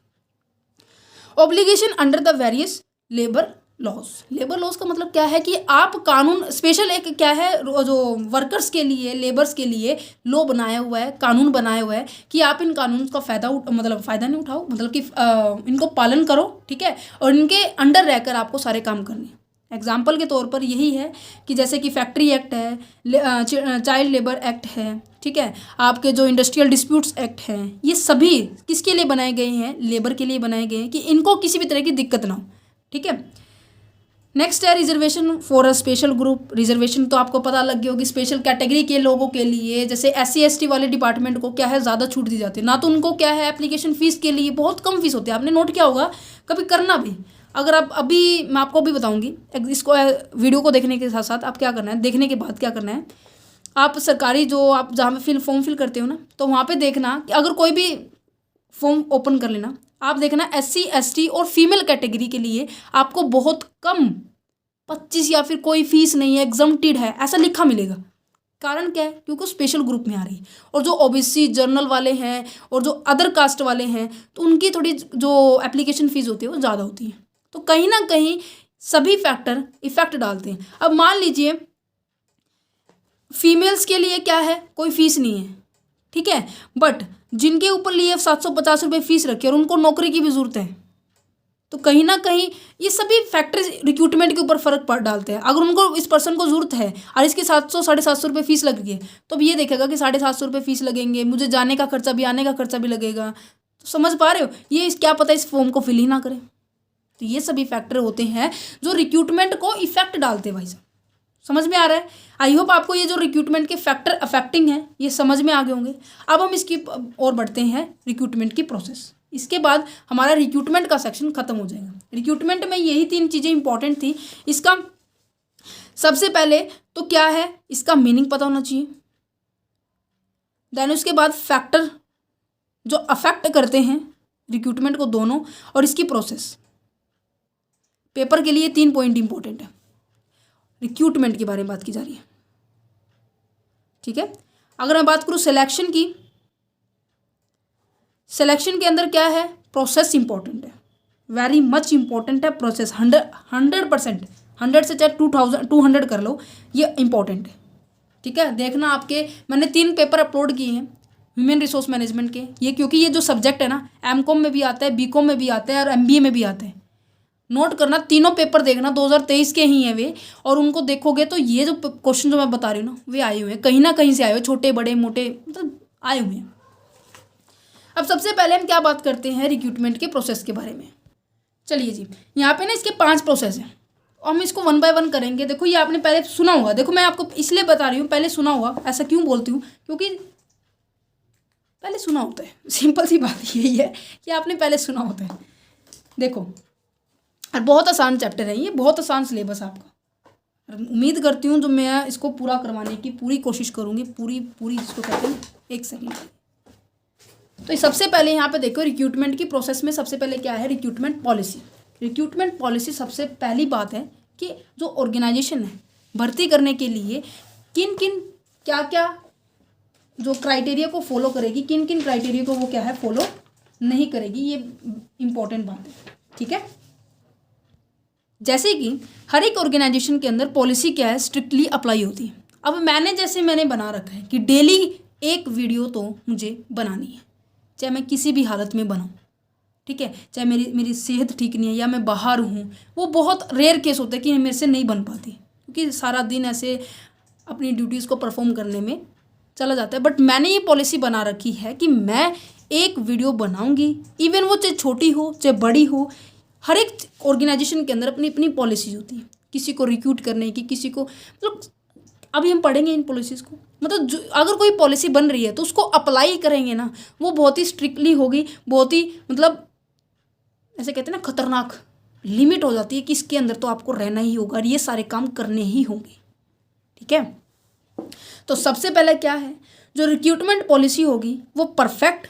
Obligation under the various labour laws. Labour laws का मतलब क्या है कि आप कानून, स्पेशल एक क्या है जो वर्कर्स के लिए, लेबर्स के लिए लॉ बनाया हुआ है, कानून बनाया हुआ है कि आप इन कानून का फ़ायदा नहीं उठाओ, मतलब कि इनको पालन करो, ठीक है, और इनके अंडर रहकर आपको सारे काम करने। एग्जाम्पल के तौर पर यही है कि जैसे कि फैक्ट्री एक्ट है, चाइल्ड लेबर एक्ट है, ठीक है, आपके जो इंडस्ट्रियल डिस्प्यूट्स एक्ट हैं, ये सभी किसके लिए बनाए गए हैं, लेबर के लिए बनाए गए हैं, कि इनको किसी भी तरह की दिक्कत ना हो, ठीक है। नेक्स्ट है reservation for a special group. Reservation तो आपको पता लग गया होगी, स्पेशल कैटेगरी के लोगों के लिए, जैसे SC ST वाले डिपार्टमेंट को क्या है, ज़्यादा छूट दी जाती है, ना तो उनको क्या है एप्लीकेशन फ़ीस के लिए बहुत कम फीस होती है। आपने नोट किया होगा, कभी करना भी, अगर आप अभी मैं आपको अभी बताऊंगी, इसको वीडियो को देखने के साथ साथ आप क्या करना है, देखने के बाद क्या करना है, आप सरकारी जो आप जहाँ पे फॉर्म फिल करते हो ना, तो वहाँ पे देखना कि अगर कोई भी फॉर्म ओपन कर लेना, आप देखना SC ST और फीमेल कैटेगरी के लिए आपको बहुत कम 25 या फिर कोई फीस नहीं है, एग्जम्प्टेड है, ऐसा लिखा मिलेगा। कारण क्या है, क्योंकि स्पेशल ग्रुप में आ रही है। और जो OBC जनरल वाले हैं और जो अदर कास्ट वाले हैं, तो उनकी थोड़ी जो एप्लीकेशन फ़ीस होती है वो ज़्यादा होती है। तो कहीं ना कहीं सभी फैक्टर इफेक्ट डालते हैं। अब मान लीजिए फीमेल्स के लिए क्या है, कोई फीस नहीं है, ठीक है, बट जिनके ऊपर लिए 750 रुपये फीस रखी और उनको नौकरी की भी ज़रूरत है, तो कहीं ना कहीं ये सभी फैक्टर्स रिक्रूटमेंट के ऊपर फ़र्क पड़ डालते हैं। अगर उनको इस पर्सन को ज़रूरत है और इसकी 700 750 रुपये फीस लग गई है, तो अब ये देखेगा कि 750 रुपये फीस लगेंगे, मुझे जाने का खर्चा भी, आने का खर्चा भी लगेगा। तो समझ पा रहे हो, ये क्या पता इस फॉर्म को फिल ही ना करें। तो ये सभी फैक्टर होते हैं जो रिक्रूटमेंट को इफेक्ट डालते हैं। भाई साहब समझ में आ रहा है? आई होप आपको ये जो रिक्रूटमेंट के फैक्टर अफेक्टिंग है ये समझ में आ गए होंगे। अब हम इसकी और बढ़ते हैं रिक्रूटमेंट की प्रोसेस। इसके बाद हमारा रिक्रूटमेंट का सेक्शन खत्म हो जाएगा। रिक्रूटमेंट में यही 3 चीज़ें इंपॉर्टेंट थी। इसका सबसे पहले तो क्या है, इसका मीनिंग पता होना चाहिए। देन उसके बाद फैक्टर जो अफेक्ट करते हैं रिक्रूटमेंट को दोनों, और इसकी प्रोसेस। पेपर के लिए 3 पॉइंट इंपॉर्टेंट है। रिक्रूटमेंट के बारे में बात की जा रही है, ठीक है। अगर मैं बात करूँ सिलेक्शन की, सिलेक्शन के अंदर क्या है, प्रोसेस इंपॉर्टेंट है, वेरी मच इंपॉर्टेंट है प्रोसेस। 100% 100 से चाहे 200 कर लो, ये इंपॉर्टेंट है, ठीक है। देखना आपके मैंने 3 पेपर अपलोड किए हैं ह्यूमन रिसोर्स मैनेजमेंट के, ये क्योंकि ये जो सब्जेक्ट है ना MCOM में भी आता है, BCOM में भी आता है और MBA में भी आता है। नोट करना, तीनों पेपर देखना, 2023 के ही हैं वे, और उनको देखोगे तो ये जो क्वेश्चन जो मैं बता रही हूँ ना, वे आए हुए हैं, कहीं ना कहीं से आए हुए, छोटे बड़े मोटे मतलब आए हुए हैं। अब सबसे पहले हम क्या बात करते हैं रिक्रूटमेंट के प्रोसेस के बारे में। चलिए जी, यहाँ पे ना इसके 5 प्रोसेस हैं और हम इसको 1 बाय 1 करेंगे। देखो ये आपने पहले सुना होगा, देखो मैं आपको इसलिए बता रही हूँ पहले सुना होगा, ऐसा क्यों बोलती हूँ, क्योंकि पहले सुना होता है, सिंपल सी बात यही है कि आपने पहले सुना होता है। देखो और बहुत आसान चैप्टर है ये, बहुत आसान सिलेबस आपका। उम्मीद करती हूँ जो मैं इसको पूरा करवाने की पूरी कोशिश करूँगी, पूरी जिसको कहते हैं। एक सेकेंड, तो सबसे पहले यहाँ पे देखो रिक्रूटमेंट की प्रोसेस में सबसे पहले क्या है, रिक्रूटमेंट पॉलिसी। रिक्रूटमेंट पॉलिसी सबसे पहली बात है कि जो ऑर्गेनाइजेशन है भर्ती करने के लिए किन किन क्या क्या जो क्राइटेरिया को फॉलो करेगी, किन किन क्राइटेरिया को वो क्या है फॉलो नहीं करेगी, ये इंपॉर्टेंट बात है, ठीक है। जैसे कि हर एक ऑर्गेनाइजेशन के अंदर पॉलिसी क्या है, स्ट्रिक्टली अप्लाई होती है। अब मैंने बना रखा है कि डेली एक वीडियो तो मुझे बनानी है, चाहे मैं किसी भी हालत में बनाऊँ, ठीक है, चाहे मेरी सेहत ठीक नहीं है या मैं बाहर हूँ। वो बहुत रेयर केस होता है कि मेरे से नहीं बन पाती, क्योंकि सारा दिन ऐसे अपनी ड्यूटीज़ को परफॉर्म करने में चला जाता है। बट मैंने ये पॉलिसी बना रखी है कि मैं एक वीडियो बनाऊंगी, इवन वो चाहे छोटी हो चाहे बड़ी हो। हर एक ऑर्गेनाइजेशन के अंदर अपनी अपनी पॉलिसीज होती है, किसी को रिक्रूट करने की, किसी को, मतलब अभी हम पढ़ेंगे इन पॉलिसीज़ को। मतलब अगर कोई पॉलिसी बन रही है तो उसको अप्लाई करेंगे ना, वो बहुत ही स्ट्रिक्टली होगी, बहुत ही मतलब ऐसे कहते हैं ना खतरनाक लिमिट हो जाती है कि इसके अंदर तो आपको रहना ही होगा और ये सारे काम करने ही होंगे, ठीक है। तो सबसे पहले क्या है, जो रिक्रूटमेंट पॉलिसी होगी वो परफेक्ट,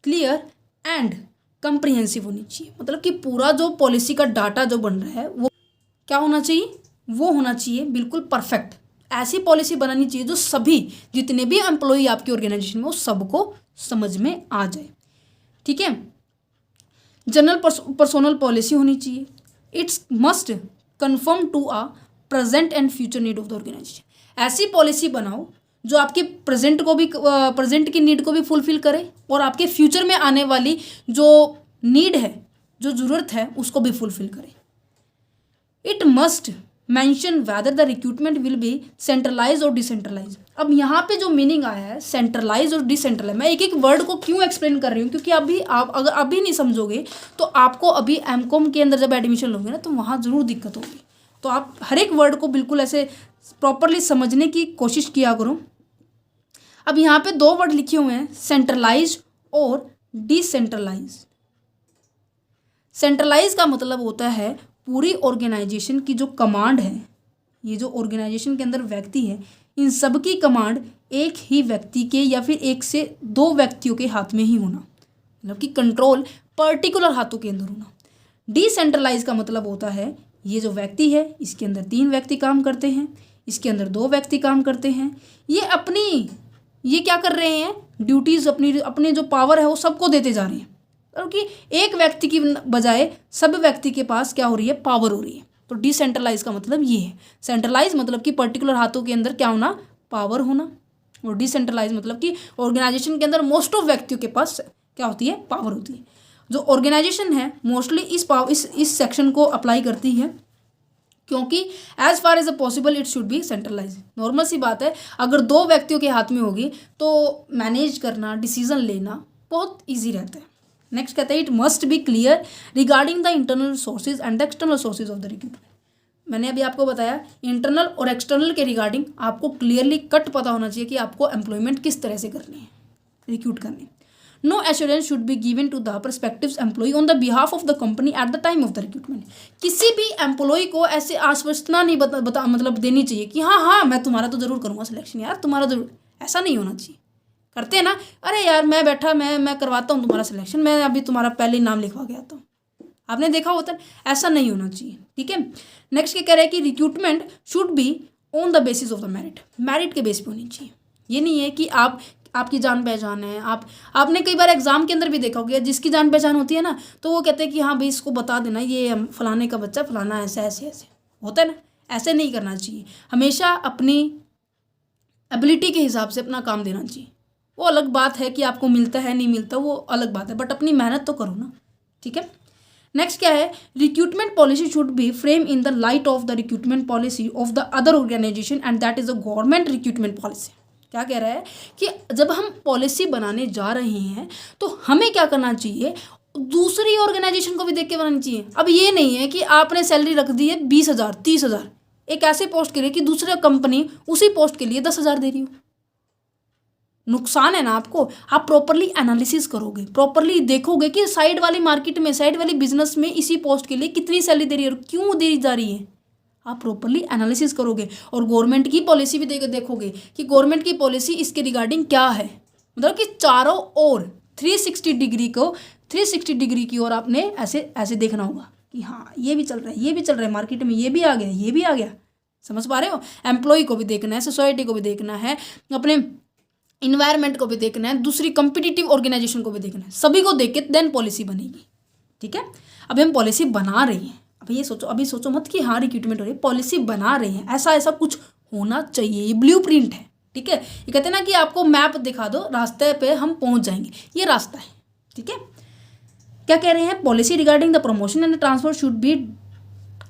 क्लियर एंड कंप्रिहेंसिव होनी चाहिए। मतलब कि पूरा जो पॉलिसी का डाटा जो बन रहा है वो क्या होना चाहिए, वो होना चाहिए बिल्कुल परफेक्ट। ऐसी पॉलिसी बनानी चाहिए जो सभी जितने भी एम्प्लॉई आपकी ऑर्गेनाइजेशन में वो सबको समझ में आ जाए, ठीक है। जनरल पर्सोनल पॉलिसी होनी चाहिए। It's must confirm to a present and future need of the organisation. ऐसी पॉलिसी बनाओ जो आपके प्रेजेंट की नीड को भी फुलफिल करे और आपके फ्यूचर में आने वाली जो नीड है, जो ज़रूरत है, उसको भी फुलफिल करे। It must mention whether the recruitment will be centralise और डिसेंट्रलाइज। अब यहाँ पे जो मीनिंग आया है सेंट्रलाइज और डिसेंट्रलाइज, मैं एक एक वर्ड को क्यों एक्सप्लेन कर रही हूँ, क्योंकि अभी आप अगर अभी नहीं समझोगे तो आपको अभी एमकॉम के अंदर जब एडमिशन लोगे ना तो वहाँ ज़रूर दिक्कत होगी। तो आप हर एक वर्ड को बिल्कुल ऐसे प्रॉपरली समझने की कोशिश किया करो। अब यहाँ पे दो वर्ड लिखे हुए हैं, सेंट्रलाइज और डिसेंट्रलाइज। सेंट्रलाइज का मतलब होता है पूरी ऑर्गेनाइजेशन की जो कमांड है, ये जो ऑर्गेनाइजेशन के अंदर व्यक्ति है, इन सब की कमांड एक ही व्यक्ति के या फिर एक से दो व्यक्तियों के हाथ में ही होना, मतलब कि कंट्रोल पर्टिकुलर हाथों के अंदर होना। डिसेंट्रलाइज का मतलब होता है ये जो व्यक्ति है इसके अंदर 3 व्यक्ति काम करते हैं, इसके अंदर 2 व्यक्ति काम करते हैं, ये क्या कर रहे हैं, ड्यूटीज़ अपनी जो पावर है वो सबको देते जा रहे हैं, क्योंकि एक व्यक्ति की बजाय सब व्यक्ति के पास क्या हो रही है, पावर हो रही है। तो डिसेंट्रलाइज का मतलब ये है। सेंट्रलाइज मतलब कि पर्टिकुलर हाथों के अंदर क्या होना, पावर होना, और डिसेंट्रलाइज मतलब कि ऑर्गेनाइजेशन के अंदर मोस्ट ऑफ व्यक्तियों के पास क्या होती है, पावर होती है। जो ऑर्गेनाइजेशन है मोस्टली इस सेक्शन को अप्लाई करती है, क्योंकि as far as a possible it should be centralise. Normal सी बात है, अगर 2 व्यक्तियों के हाथ में होगी तो मैनेज करना, डिसीजन लेना बहुत ईजी रहता है। नेक्स्ट कहता है it must be clear regarding the internal sources and the external sources of the recruitment. मैंने अभी आपको बताया इंटरनल और एक्सटर्नल के रिगार्डिंग आपको क्लियरली कट पता होना चाहिए कि आपको एम्प्लॉयमेंट किस तरह से करनी है, रिक्रूट करनी। No assurance should be given to the prospective employ on the behalf of the company at the time of the recruitment. किसी भी एम्प्लॉय को ऐसे आश्वस्तना नहीं मतलब देनी चाहिए कि हाँ मैं तुम्हारा तो जरूर करूँगा सिलेक्शन, यार तुम्हारा जरूर, ऐसा नहीं होना चाहिए। करते हैं ना, अरे यार मैं बैठा मैं करवाता हूँ तुम्हारा सिलेक्शन, मैं अभी तुम्हारा पहले ही नाम लिखवा के आता हूँ, आपने देखा होता है, ऐसा नहीं होना चाहिए, ठीक है। नेक्स्ट क्या कह रहे हैं कि recruitment should be on the basis of the merit के बेस पे होनी चाहिए। ये नहीं है कि आपकी जान पहचान है, आपने कई बार एग्जाम के अंदर भी देखा होगा, जिसकी जान पहचान होती है ना तो वो कहते हैं कि हाँ भाई इसको बता देना ये फलाने का बच्चा फलाना ऐसे ऐसे ऐसे होता है ना, ऐसे नहीं करना चाहिए। हमेशा अपनी एबिलिटी के हिसाब से अपना काम देना चाहिए। वो अलग बात है कि आपको मिलता है नहीं मिलता, वो अलग बात है, बट अपनी मेहनत तो करो ना, ठीक है। नेक्स्ट क्या है, recruitment policy should be frame in the light of the recruitment policy of the other organisation and that is a government recruitment policy. क्या कह रहा है कि जब हम पॉलिसी बनाने जा रहे हैं तो हमें क्या करना चाहिए, दूसरी ऑर्गेनाइजेशन को भी देख के बनानी चाहिए। अब ये नहीं है कि आपने सैलरी रख दी है 20,000 30,000 एक ऐसे पोस्ट के लिए कि दूसरी कंपनी उसी पोस्ट के लिए 10,000 दे रही हो, नुकसान है ना आपको। आप प्रॉपरली एनालिसिस करोगे, प्रॉपरली देखोगे कि साइड वाली मार्केट में, साइड वाली बिजनेस में इसी पोस्ट के लिए कितनी सैलरी दे रही है और क्यों दी जा रही है। आप प्रॉपरली एनालिसिस करोगे और गवर्नमेंट की पॉलिसी भी देखोगे कि गवर्नमेंट की पॉलिसी इसके रिगार्डिंग क्या है। मतलब कि चारों ओर 360 डिग्री की ओर आपने ऐसे देखना होगा कि हाँ ये भी चल रहा है, ये भी चल रहा है, मार्केट में ये भी आ गया, ये भी आ गया। समझ पा रहे हो। एम्प्लॉय को भी देखना है, सोसाइटी को भी देखना है, अपने इन्वायरमेंट को भी देखना है, दूसरी कॉम्पिटिटिव ऑर्गेनाइजेशन को भी देखना है, सभी को देख के देन पॉलिसी बनेगी। ठीक है, अभी हम पॉलिसी बना रही हैं। अब अभी सोचो मत कि हाँ रिक्रूटमेंट हो रही है, पॉलिसी बना रहे हैं, ऐसा ऐसा कुछ होना चाहिए, ये ब्लूप्रिंट है, ठीक है। ये कहते हैं ना कि आपको मैप दिखा दो, रास्ते पे हम पहुंच जाएंगे, ये रास्ता है, ठीक है। क्या कह रहे हैं, policy regarding the promotion and transfer should be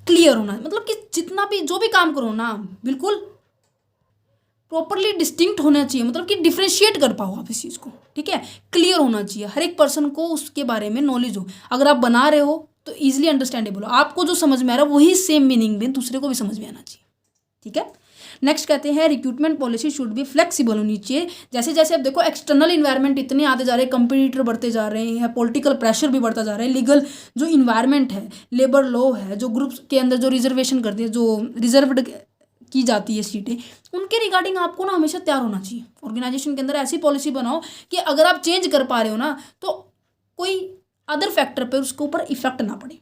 clear होना, मतलब कि जितना भी जो भी काम करो ना बिल्कुल प्रॉपरली डिस्टिंक्ट होना चाहिए, मतलब कि डिफ्रेंशिएट कर पाओ आप इस चीज़ को, ठीक है। क्लियर होना चाहिए, हर एक पर्सन को उसके बारे में नॉलेज हो। अगर आप बना रहे हो तो ईजिली अंडरस्टैंडेबल हो, आपको जो समझ में आ रहा है वही सेम मीनिंग में दूसरे को भी समझ में आना चाहिए, ठीक है। नेक्स्ट कहते हैं recruitment policy should be flexible होनी चाहिए। जैसे जैसे अब देखो एक्सटर्नल इन्वायरमेंट इतने आते जा रहे हैं, कंपटीटर बढ़ते जा रहे हैं, पॉलिटिकल प्रेशर भी बढ़ता जा रहा है, लीगल जो इन्वायरमेंट है, लेबर लॉ है, जो ग्रुप्स के अंदर जो रिजर्वेशन करती है, जो रिजर्व्ड की जाती है सीटें, उनके रिगार्डिंग आपको ना हमेशा तैयार होना चाहिए। ऑर्गेनाइजेशन के अंदर ऐसी पॉलिसी बनाओ कि अगर आप चेंज कर पा रहे हो ना तो कोई अदर फैक्टर पर उसके ऊपर इफेक्ट ना पड़े।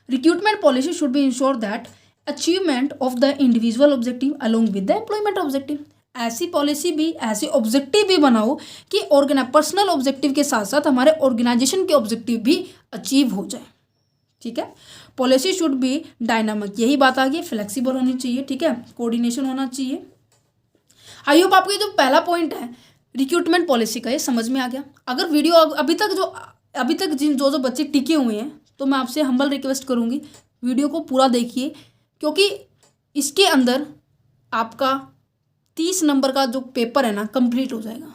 Recruitment policy should B ensure that achievement of the individual objective along with the employment objective. ऐसी पॉलिसी भी, ऐसे ऑब्जेक्टिव भी बनाओ कि पर्सनल ऑब्जेक्टिव के साथ साथ हमारे ऑर्गेनाइजेशन के ऑब्जेक्टिव भी अचीव हो जाए, ठीक है। पॉलिसी शुड बी डायनामिक, यही बात आ गई, फ्लेक्सिबल होनी चाहिए, ठीक है, कोऑर्डिनेशन होना चाहिए। आई होप आपको ये जो पहला पॉइंट है रिक्रूटमेंट पॉलिसी का ये समझ में आ गया। अगर वीडियो अभी तक जिन जो बच्चे टिके हुए हैं तो मैं आपसे हम्बल रिक्वेस्ट करूँगी वीडियो को पूरा देखिए, क्योंकि इसके अंदर आपका 30 नंबर का जो पेपर है ना कंप्लीट हो जाएगा,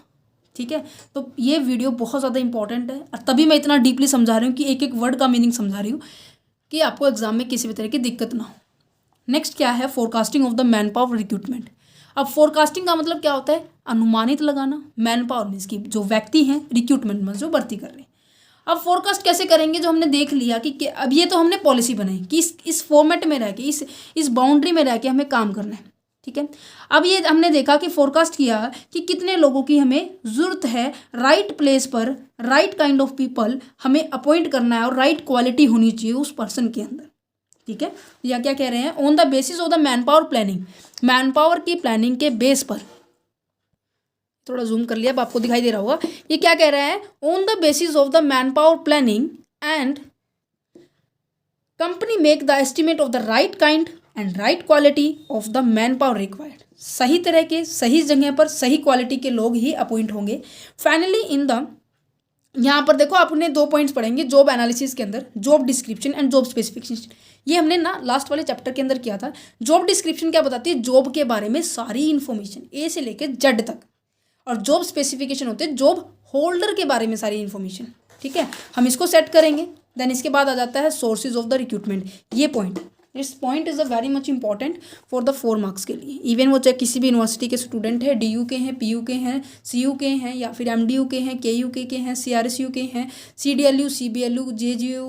ठीक है। तो ये वीडियो बहुत ज़्यादा इंपॉर्टेंट है और तभी मैं इतना डीपली समझा रही हूँ कि एक एक वर्ड का मीनिंग समझा रही हूँ कि आपको एग्जाम में किसी भी तरह की दिक्कत ना हो। नेक्स्ट क्या है, forecasting of the man power recruitment. अब फोरकास्टिंग का मतलब क्या होता है, अनुमानित लगाना। मैन पावर मीन्स की जो व्यक्ति हैं रिक्रूटमेंट में जो भर्ती कर रहे हैं। अब फोरकास्ट कैसे करेंगे, जो हमने देख लिया कि अब ये तो हमने पॉलिसी बनाई कि इस फॉर्मेट में रह के इस बाउंड्री में रह के हमें काम करना है, ठीक है। अब ये हमने देखा कि फोरकास्ट किया कि कितने लोगों की हमें ज़रूरत है, राइट प्लेस पर राइट काइंड ऑफ पीपल हमें अपॉइंट करना है और राइट क्वालिटी होनी चाहिए उस पर्सन के अंदर, ठीक है। या क्या कह रहे हैं, on the basis of the man power planning, man power की प्लानिंग के बेस पर, थोड़ा जूम कर लिया अब आपको दिखाई दे रहा होगा, ये क्या कह रहा है, on the basis of the man power planning and company make the estimate of the right kind and right quality of the man power required. सही तरह के सही जगह पर सही क्वालिटी के लोग ही अपॉइंट होंगे। फाइनली इन द, यहाँ पर देखो आपने 2 पॉइंट्स पढ़ेंगे जॉब एनालिसिस के अंदर, job description and job specification. ये हमने ना लास्ट वाले चैप्टर के अंदर किया था। जॉब डिस्क्रिप्शन क्या बताती है, जॉब के बारे में सारी इन्फॉर्मेशन ए से लेकर जेड तक, और जॉब स्पेसिफिकेशन होते हैं जॉब होल्डर के बारे में सारी इन्फॉर्मेशन, ठीक है। हम इसको सेट करेंगे, देन इसके बाद आ जाता है सोर्सेज ऑफ द रिक्रूटमेंट। ये point, this point is a very much important for the 4 marks के लिए। इवन वो चाहे किसी भी यूनिवर्सिटी के स्टूडेंट है, DU के हैं, PU के हैं, CU के हैं, या फिर MDU के हैं, KU के हैं, CRSU के हैं, CDLU, CBLU, JGU,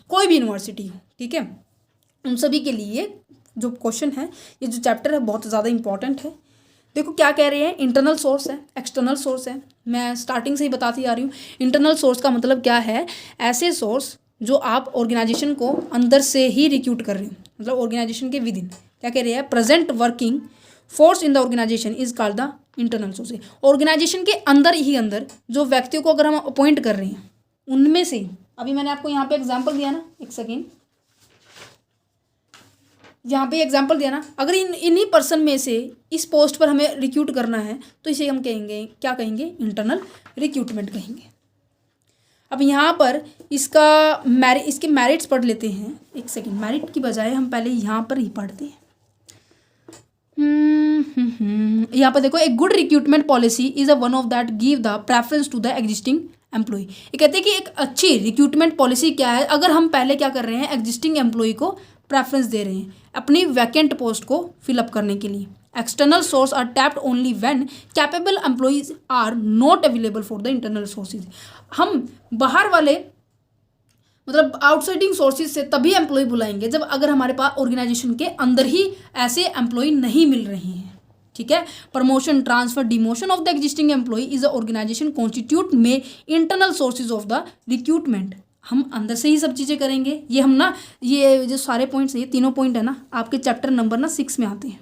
कोई भी यूनिवर्सिटी हो, ठीक है, उन सभी के लिए जो क्वेश्चन है, ये जो चैप्टर है बहुत ज़्यादा इंपॉर्टेंट है। देखो क्या कह रहे हैं, इंटरनल सोर्स है, एक्सटर्नल सोर्स है। मैं स्टार्टिंग से ही बताती आ रही हूँ। इंटरनल सोर्स का मतलब क्या है, ऐसे सोर्स जो आप ऑर्गेनाइजेशन को अंदर से ही रिक्रूट कर रहे हो, मतलब ऑर्गेनाइजेशन के विद इन। क्या कह रहे हैं, present working force in the organisation is called the internal source. Organisation के अंदर ही अंदर जो व्यक्तियों को अगर हम अपॉइंट कर रहे हैं उनमें से, अभी मैंने आपको यहाँ पे एग्जाम्पल दिया ना, एक सेकेंड, यहाँ पे एग्जाम्पल दिया ना, अगर इन्हीं पर्सन में से इस पोस्ट पर हमें रिक्रूट करना है तो इसे हम कहेंगे, क्या कहेंगे, इंटरनल रिक्रूटमेंट कहेंगे। अब यहाँ पर इसके मेरिट्स पढ़ लेते हैं। एक सेकेंड, मेरिट की बजाय हम पहले यहाँ पर ही पढ़ते हैं। यहाँ पर देखो, एक good recruitment policy is a one of that give the preference to the existing employ. ये कहते हैं कि एक अच्छी रिक्रूटमेंट पॉलिसी क्या है, अगर हम पहले क्या कर रहे हैं, एग्जिस्टिंग एम्प्लॉय को प्रेफरेंस दे रहे हैं अपनी वैकेंट पोस्ट को फिलअप करने के लिए। External source are tapped only when capable employees are not available for the internal sources. हम बाहर वाले मतलब आउटसाइडिंग सोर्सेज से तभी एम्प्लॉय बुलाएंगे जब अगर हमारे पास ऑर्गेनाइजेशन के अंदर ही ऐसे एम्प्लॉय नहीं मिल रहे हैं, ठीक है। Promotion, transfer, demotion of the existing employ is the organization constitute में internal sources of the recruitment. हम अंदर से ही सब चीज़ें करेंगे। ये हम ना, ये जो सारे पॉइंट्स हैं, ये तीनों पॉइंट है ना, आपके चैप्टर नंबर ना 6 में आते हैं,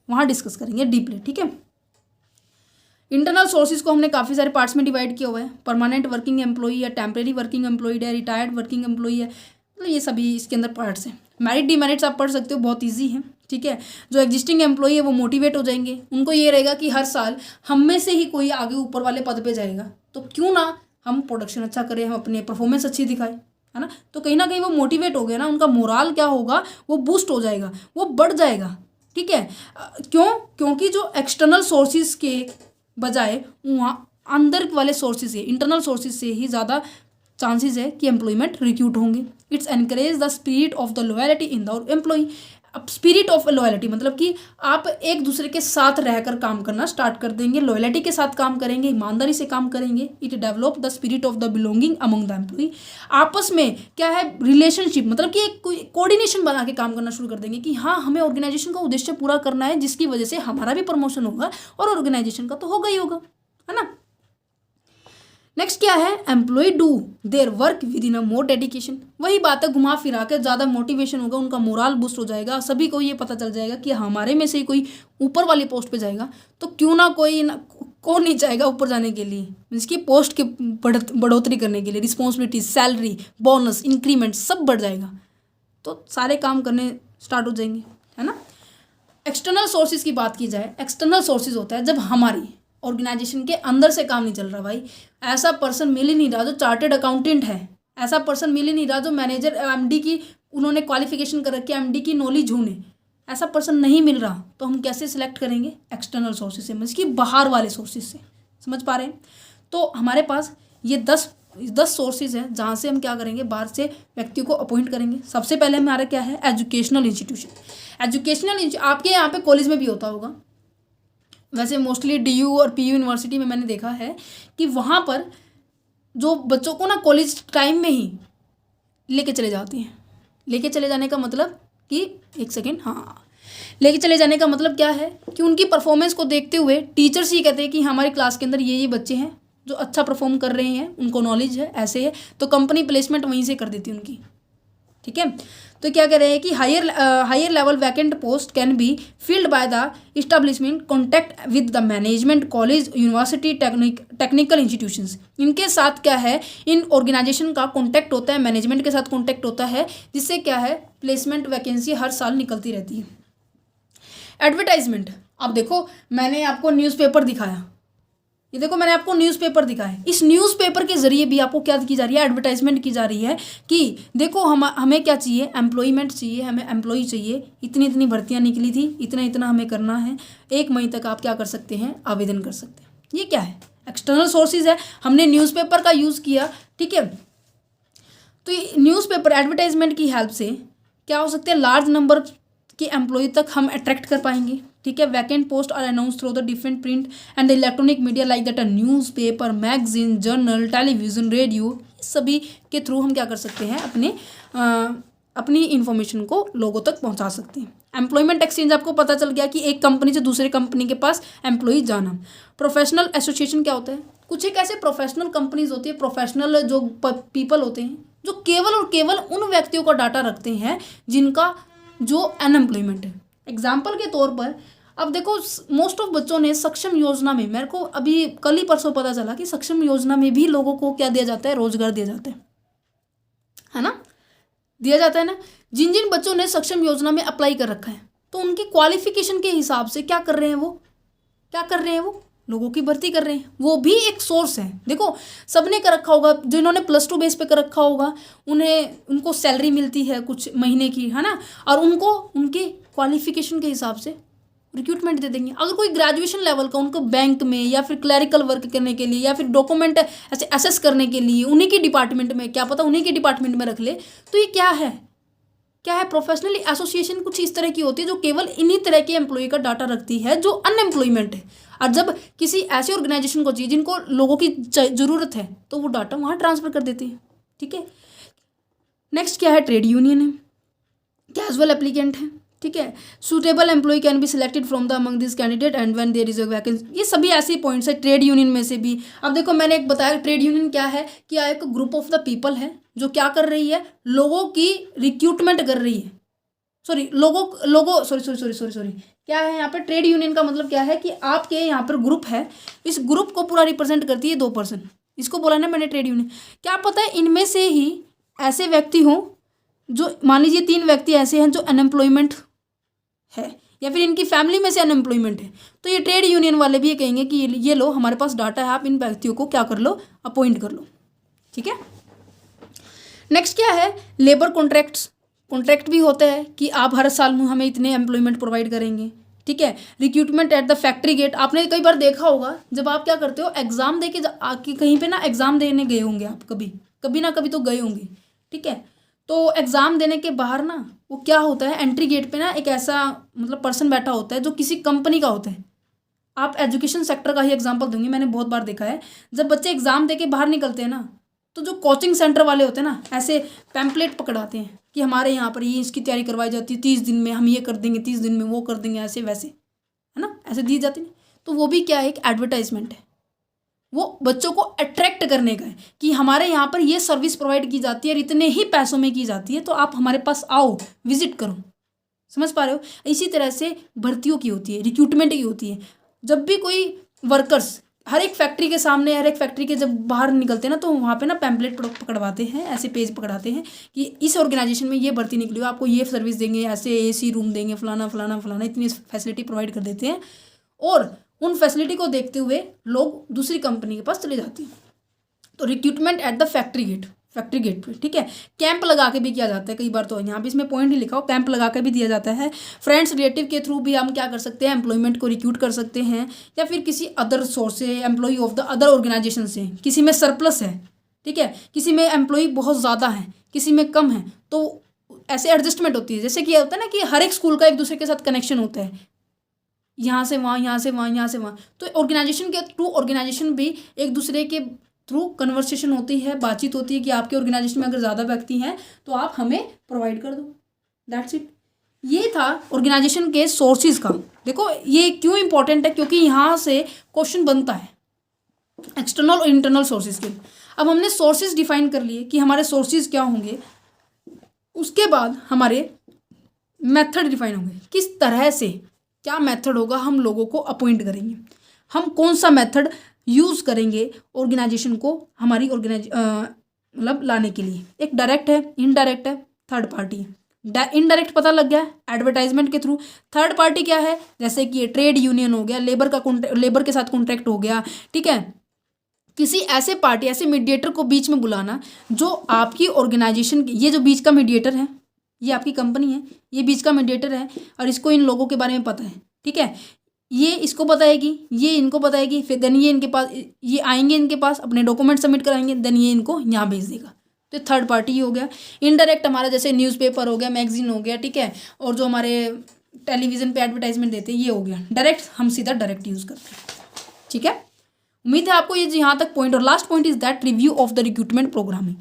वहाँ डिस्कस करेंगे डीपली, ठीक है। इंटरनल सोर्सेज को हमने काफ़ी सारे पार्ट्स में डिवाइड किया हुआ है। परमानेंट वर्किंग एम्प्लॉई है, टेम्परेरी वर्किंग एम्प्लॉयड है, रिटायर्ड वर्किंग एम्प्लॉई है, मतलब ये सभी इसके अंदर पार्ट्स हैं। मेरिट डिमेरिट्स आप पढ़ सकते हो, बहुत ईजी है, ठीक है। जो एग्जिस्टिंग एम्प्लॉई है वो मोटिवेट हो जाएंगे, उनको ये रहेगा कि हर साल हम में से ही कोई आगे ऊपर वाले पद पे जाएगा, तो क्यों ना हम प्रोडक्शन अच्छा करें, हम अपनी परफॉर्मेंस अच्छी दिखाएं, है ना। तो कहीं ना कहीं वो मोटिवेट हो गया ना, उनका मोराल क्या होगा, वो बूस्ट हो जाएगा, वो बढ़ जाएगा, ठीक है। क्यों? क्योंकि जो एक्सटर्नल सोर्सेज के बजाय वहाँ अंदर वाले सोर्सेज से, इंटरनल सोर्सेज से ही ज़्यादा चांसेस है कि एम्प्लॉयमेंट रिक्रूट होंगे। It's encourage the spirit of the loyalty in the employ. अब स्पिरिट ऑफ लॉयल्टी मतलब कि आप एक दूसरे के साथ रहकर काम करना स्टार्ट कर देंगे, लॉयल्टी के साथ काम करेंगे, ईमानदारी से काम करेंगे। It develop the spirit of the belonging among the employ. आपस में क्या है, रिलेशनशिप, मतलब कि एक कोई कोऑर्डिनेशन बना के काम करना शुरू कर देंगे कि हाँ, हमें ऑर्गेनाइजेशन का उद्देश्य पूरा करना है, जिसकी वजह से हमारा भी प्रमोशन होगा और ऑर्गेनाइजेशन का तो होगा ही होगा, है ना। नेक्स्ट क्या है, employ do their work within a more dedication. वही बात है, घुमा फिरा कर ज़्यादा मोटिवेशन होगा, उनका मोराल बूस्ट हो जाएगा, सभी को ये पता चल जाएगा कि हमारे में से ही कोई ऊपर वाली पोस्ट पे जाएगा, तो क्यों ना कोई ना, कौन नहीं चाहेगा ऊपर जाने के लिए, इसकी पोस्ट की बढ़ोतरी करने के लिए, रिस्पॉन्सिबिलिटी, सैलरी, बोनस, इंक्रीमेंट सब बढ़ जाएगा, तो सारे काम करने स्टार्ट हो जाएंगे, है ना। एक्सटर्नल सोर्सेज की बात की जाए, एक्सटर्नल सोर्सेज होता है जब हमारी ऑर्गेनाइजेशन के अंदर से काम नहीं चल रहा, भाई ऐसा पर्सन मिल ही नहीं रहा जो चार्टेड अकाउंटेंट है, ऐसा पर्सन मिल ही नहीं रहा जो मैनेजर एमडी की उन्होंने क्वालिफिकेशन कर रखी है, एमडी की नॉलेज होने, ऐसा पर्सन नहीं मिल रहा, तो हम कैसे सिलेक्ट करेंगे, एक्सटर्नल सोर्सेज से, मतलब कि बाहर वाले सोर्सेज से, समझ पा रहे हैं। तो हमारे पास ये 10 सोर्सेज हैं जहाँ से हम क्या करेंगे, बाहर से व्यक्तियों को अपॉइंट करेंगे। सबसे पहले हमारा क्या है, एजुकेशनल इंस्टीट्यूशन। एजुकेशनल आपके यहाँ पे कॉलेज में भी होता होगा, वैसे मोस्टली डीयू और पीयू यूनिवर्सिटी में मैंने देखा है कि वहाँ पर जो बच्चों को ना कॉलेज टाइम में ही लेके चले जाते हैं। लेके चले जाने का मतलब कि एक सेकेंड, हाँ, लेके चले जाने का मतलब क्या है कि उनकी परफॉर्मेंस को देखते हुए टीचर्स ही कहते हैं कि हमारी क्लास के अंदर ये बच्चे हैं जो अच्छा परफॉर्म कर रहे हैं, उनको नॉलेज है, ऐसे है, तो कंपनी प्लेसमेंट वहीं से कर देती है उनकी, ठीक है। तो क्या कह रहे हैं कि higher level vacant post can be filled by the establishment contact with the management, college, university, technical institutions. इनके साथ क्या है, इन ऑर्गेनाइजेशन का कॉन्टैक्ट होता है, मैनेजमेंट के साथ कॉन्टैक्ट होता है, जिससे क्या है, प्लेसमेंट वैकेंसी हर साल निकलती रहती है। एडवर्टाइजमेंट, अब देखो मैंने आपको न्यूज़पेपर दिखाया, ये देखो मैंने आपको न्यूज़पेपर दिखाया, इस न्यूज़पेपर के जरिए भी आपको क्या की जा रही है, एडवर्टाइजमेंट की जा रही है कि देखो हमें क्या चाहिए, एम्प्लॉयमेंट चाहिए, हमें एम्प्लॉय चाहिए, इतनी इतनी भर्तियां निकली थी, इतना इतना हमें करना है, 1 मई तक आप क्या कर सकते हैं, आवेदन कर सकते हैं। ये क्या है, एक्सटर्नल सोर्सेज है, हमने न्यूज़पेपर का यूज़ किया, ठीक है। तो ये न्यूज़पेपर एडवर्टाइजमेंट की हेल्प से क्या हो सकते हैं, लार्ज नंबर के एम्प्लॉय तक हम अट्रैक्ट कर पाएंगे, ठीक है। Vacant post are announce through the different print and the electronic media like that newspaper, magazine, journal, television, radio, सभी के थ्रू हम क्या कर सकते हैं, अपनी इन्फॉर्मेशन को लोगों तक पहुंचा सकते हैं। एम्प्लॉयमेंट एक्सचेंज, आपको पता चल गया कि एक कंपनी से दूसरे कंपनी के पास एम्प्लॉय जाना। प्रोफेशनल एसोसिएशन क्या होता है, कुछ एक ऐसे प्रोफेशनल कंपनीज होती है, प्रोफेशनल जो पीपल होते हैं जो केवल और केवल उन व्यक्तियों का डाटा रखते हैं जिनका जो अनएम्प्लॉयमेंट है। एग्जाम्पल के तौर पर अब देखो, मोस्ट ऑफ बच्चों ने सक्षम योजना में, मेरे को अभी कल ही परसों पता चला कि सक्षम योजना में भी लोगों को क्या दिया जाता है, रोजगार दिया जाता है ना, दिया जाता है ना। जिन जिन बच्चों ने सक्षम योजना में अप्लाई कर रखा है, तो उनकी क्वालिफिकेशन के हिसाब से क्या कर रहे हैं, वो क्या कर रहे हैं, वो लोगों की भर्ती कर रहे हैं, वो भी एक सोर्स है। देखो सबने कर रखा होगा, जिन्होंने +2 बेस पे कर रखा होगा उनको सैलरी मिलती है कुछ महीने की, है ना, और उनको उनके क्वालिफिकेशन के हिसाब से रिक्रूटमेंट दे देंगे। अगर कोई ग्रेजुएशन लेवल का, उनको बैंक में या फिर क्लरिकल वर्क करने के लिए या फिर डॉक्यूमेंट ऐसे असेस करने के लिए उन्हीं की डिपार्टमेंट में, क्या पता उन्हीं की डिपार्टमेंट में रख ले, तो ये क्या है, प्रोफेशनल एसोसिएशन कुछ इस तरह की होती है जो केवल इन्हीं तरह के एम्प्लॉय का डाटा रखती है जो अनएम्प्लॉयमेंट है। और जब किसी ऐसे ऑर्गेनाइजेशन को चाहिए जिनको लोगों की ज़रूरत है, तो वो डाटा वहाँ ट्रांसफ़र कर देती है, ठीक है। नेक्स्ट क्या है, ट्रेड यूनियन है, कैजुअल एप्लीकेंट है, ठीक है। Suitable employ can be selected from the among this candidate and when there is a vacancy. ये सभी ऐसे पॉइंट्स है ट्रेड यूनियन में से भी। अब देखो मैंने एक बताया ट्रेड यूनियन क्या है, कि एक ग्रुप ऑफ द पीपल है जो क्या कर रही है, लोगों की रिक्रूटमेंट कर रही है, सॉरी क्या है यहाँ पे, ट्रेड यूनियन का मतलब क्या है कि आपके यहाँ पर ग्रुप है, इस ग्रुप को पूरा रिप्रेजेंट करती है 2 पर्सन, इसको बोला ना मैंने ट्रेड यूनियन। क्या पता है इनमें से ही ऐसे व्यक्ति हों जो मान लीजिए 3 व्यक्ति ऐसे हैं जो अनएम्प्लॉयमेंट है या फिर इनकी फैमिली में से अनएम्प्लॉयमेंट है, तो ये ट्रेड यूनियन वाले भी ये कहेंगे कि ये लो हमारे पास डाटा है, आप इन व्यक्तियों को क्या कर लो, अपॉइंट कर लो। ठीक है। नेक्स्ट क्या है, लेबर कॉन्ट्रैक्ट्स। कॉन्ट्रैक्ट भी होता है कि आप हर साल में हमें इतने एम्प्लॉयमेंट प्रोवाइड करेंगे। ठीक है। Recruitment at the factory gate, आपने कई बार देखा होगा जब आप क्या करते हो, एग्जाम दे के आके कहीं पे ना एग्जाम देने गए होंगे आप, कभी कभी ना कभी तो गए होंगे। ठीक है। तो एग्जाम देने के बाहर ना वो क्या होता है, एंट्री गेट पे ना एक ऐसा मतलब पर्सन बैठा होता है जो किसी कंपनी का होता है। आप एजुकेशन सेक्टर का ही एग्जाम्पल दूंगी, मैंने बहुत बार देखा है जब बच्चे एग्जाम दे के बाहर निकलते हैं ना, तो जो कोचिंग सेंटर वाले होते हैं ना, ऐसे पैम्पलेट पकड़ाते हैं कि हमारे यहाँ पर ये इसकी तैयारी करवाई जाती है, 30 दिन में हम ये कर देंगे, 30 दिन में वो कर देंगे, ऐसे वैसे, है ना, ऐसे दी जाती है। तो वो भी क्या है, एक एडवर्टाइजमेंट है, वो बच्चों को अट्रैक्ट करने का है कि हमारे यहाँ पर ये सर्विस प्रोवाइड की जाती है और इतने ही पैसों में की जाती है, तो आप हमारे पास आओ, विजिट करो। समझ पा रहे हो। इसी तरह से भर्तियों की होती है, रिक्रूटमेंट की होती है। जब भी कोई वर्कर्स हर एक फैक्ट्री के सामने, हर एक फैक्ट्री के जब बाहर निकलते हैं ना, तो वहाँ पे ना पैम्पलेट पकड़वाते हैं, ऐसे पेज पकड़ाते हैं कि इस ऑर्गेनाइजेशन में ये भर्ती निकली हो, आपको ये सर्विस देंगे, ऐसे एसी रूम देंगे, फलाना फलाना फलाना, इतनी फैसिलिटी प्रोवाइड कर देते हैं। और उन फैसिलिटी को देखते हुए लोग दूसरी कंपनी के पास चले जाते हैं। तो recruitment at the factory gate, factory gate पे। ठीक है। कैंप लगा के भी किया जाता है कई बार, तो यहाँ भी इसमें पॉइंट ही लिखा हो, कैंप लगा के भी दिया जाता है। फ्रेंड्स रिलेटिव के थ्रू भी हम क्या कर सकते हैं, एम्प्लॉयमेंट को रिक्रूट कर सकते हैं, या फिर किसी अदर सोर्स से, employ of the other organization से। किसी में सरप्लस है, ठीक है, किसी में एम्प्लॉय बहुत ज़्यादा है, किसी में कम है, तो ऐसे एडजस्टमेंट होती है। जैसे कि होता है ना कि हर एक स्कूल का एक दूसरे के साथ कनेक्शन होता है, यहाँ से वहाँ, यहाँ से वहाँ, यहाँ से वहाँ, तो ऑर्गेनाइजेशन के थ्रू ऑर्गेनाइजेशन भी एक दूसरे के थ्रू कन्वर्सेशन होती है, बातचीत होती है कि आपके ऑर्गेनाइजेशन में अगर ज़्यादा व्यक्ति हैं तो आप हमें प्रोवाइड कर दो। That's it. ये था ऑर्गेनाइजेशन के सोर्सेज का। देखो ये क्यों इंपॉर्टेंट है, क्योंकि यहाँ से क्वेश्चन बनता है एक्सटर्नल और इंटरनल सोर्सेज के। अब हमने सोर्सेज डिफाइन कर लिए कि हमारे सोर्सेज क्या होंगे, उसके बाद हमारे मेथड डिफाइन होंगे, किस तरह से क्या मेथड होगा, हम लोगों को अपॉइंट करेंगे, हम कौन सा मेथड यूज़ करेंगे ऑर्गेनाइजेशन को हमारी मतलब लाने के लिए। एक डायरेक्ट है, इनडायरेक्ट है, थर्ड पार्टी है। इनडायरेक्ट पता लग गया, एडवर्टाइजमेंट के थ्रू। थर्ड पार्टी क्या है, जैसे कि ये ट्रेड यूनियन हो गया, लेबर के साथ कॉन्ट्रैक्ट हो गया। ठीक है। किसी ऐसे पार्टी, ऐसे मीडिएटर को बीच में बुलाना जो आपकी ऑर्गेनाइजेशन, ये जो बीच का मीडिएटर है, ये आपकी कंपनी है, ये बीच का मीडिएटर है और इसको इन लोगों के बारे में पता है। ठीक है। ये इसको बताएगी, ये इनको बताएगी, फिर देन ये इनके पास, ये आएंगे इनके पास, अपने डॉक्यूमेंट सबमिट कराएंगे, देन ये इनको यहाँ भेज देगा। तो थर्ड पार्टी ही हो गया। इनडायरेक्ट हमारा जैसे न्यूज़पेपर हो गया, मैगजीन हो गया, ठीक है, और जो हमारे टेलीविज़न पे एडवर्टाइजमेंट देते हैं ये हो गया। डायरेक्ट हम सीधा डायरेक्ट यूज़ करते हैं। ठीक है। उम्मीद है आपको ये यहाँ तक पॉइंट। और last point is that review of the recruitment program.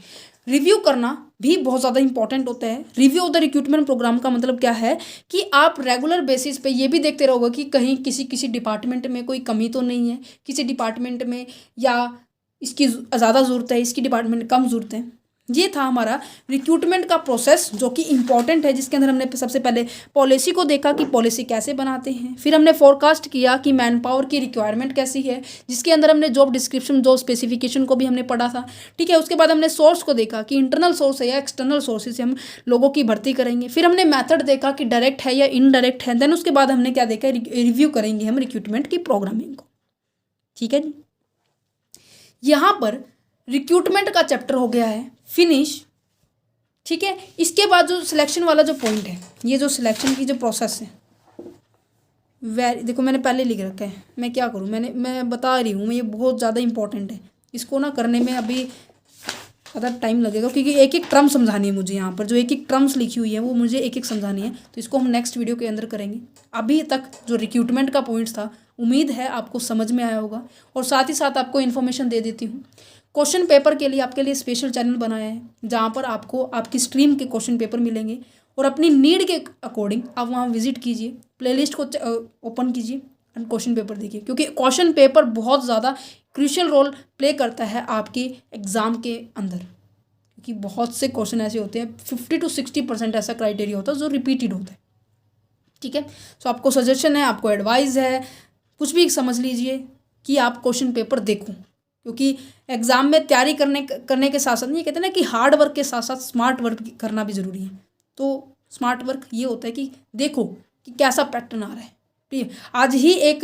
Review करना भी बहुत ज़्यादा इंपॉर्टेंट होता है। Review of the recruitment program का मतलब क्या है कि आप रेगुलर बेसिस पे ये भी देखते रहोगे कि कहीं किसी डिपार्टमेंट में कोई कमी तो नहीं है, किसी डिपार्टमेंट में या इसकी ज़्यादा ज़रूरत है, इसकी डिपार्टमेंट में कम ज़रूरत है। ये था हमारा रिक्रूटमेंट का प्रोसेस जो कि इम्पॉर्टेंट है, जिसके अंदर हमने सबसे पहले पॉलिसी को देखा कि पॉलिसी कैसे बनाते हैं, फिर हमने फोरकास्ट किया कि मैन पावर की रिक्वायरमेंट कैसी है, जिसके अंदर हमने जॉब डिस्क्रिप्शन, जॉब स्पेसिफिकेशन को भी हमने पढ़ा था। ठीक है। उसके बाद हमने सोर्स को देखा कि इंटरनल सोर्स है या एक्सटर्नल सोर्सेज से हम लोगों की भर्ती करेंगे। फिर हमने मैथड देखा कि डायरेक्ट है या इनडायरेक्ट है। देन उसके बाद हमने क्या देखा, रिव्यू करेंगे हम रिक्रूटमेंट की प्रोग्रामिंग को। ठीक है जी। यहाँ पर रिक्रूटमेंट का चैप्टर हो गया है फिनिश। ठीक है। इसके बाद जो सिलेक्शन वाला जो पॉइंट है, ये जो सिलेक्शन की जो प्रोसेस है, देखो मैंने पहले लिख रखा है, मैं क्या करूँ, मैं बता रही हूँ, ये बहुत ज़्यादा इंपॉर्टेंट है। इसको ना करने में अभी ज़्यादा टाइम लगेगा, क्योंकि एक एक टर्म समझानी है मुझे। यहाँ पर जो एक एक टर्म्स लिखी हुई है वो मुझे एक एक समझानी है, तो इसको हम नेक्स्ट वीडियो के अंदर करेंगे। अभी तक जो रिक्रूटमेंट का पॉइंट था, उम्मीद है आपको समझ में आया होगा। और साथ ही साथ आपको इन्फॉर्मेशन दे देती हूँ, क्वेश्चन पेपर के लिए आपके लिए स्पेशल चैनल बनाया है, जहाँ पर आपको आपकी स्ट्रीम के क्वेश्चन पेपर मिलेंगे और अपनी नीड के अकॉर्डिंग आप वहाँ विजिट कीजिए, प्लेलिस्ट को ओपन कीजिए एंड क्वेश्चन पेपर देखिए, क्योंकि क्वेश्चन पेपर बहुत ज़्यादा क्रूशियल रोल प्ले करता है आपके एग्ज़ाम के अंदर। क्योंकि बहुत से क्वेश्चन ऐसे होते हैं, 50 to 60% ऐसा क्राइटेरिया होता है जो रिपीटेड होता है। ठीक है। सो आपको सजेशन है, आपको एडवाइस है, कुछ भी समझ लीजिए कि आप क्वेश्चन पेपर देखो, क्योंकि एग्ज़ाम में तैयारी करने के साथ साथ ये कहते हैं ना कि हार्ड वर्क के साथ साथ स्मार्ट वर्क करना भी ज़रूरी है। तो स्मार्ट वर्क ये होता है कि देखो कि कैसा पैटर्न आ रहा है। ठीक है, आज ही एक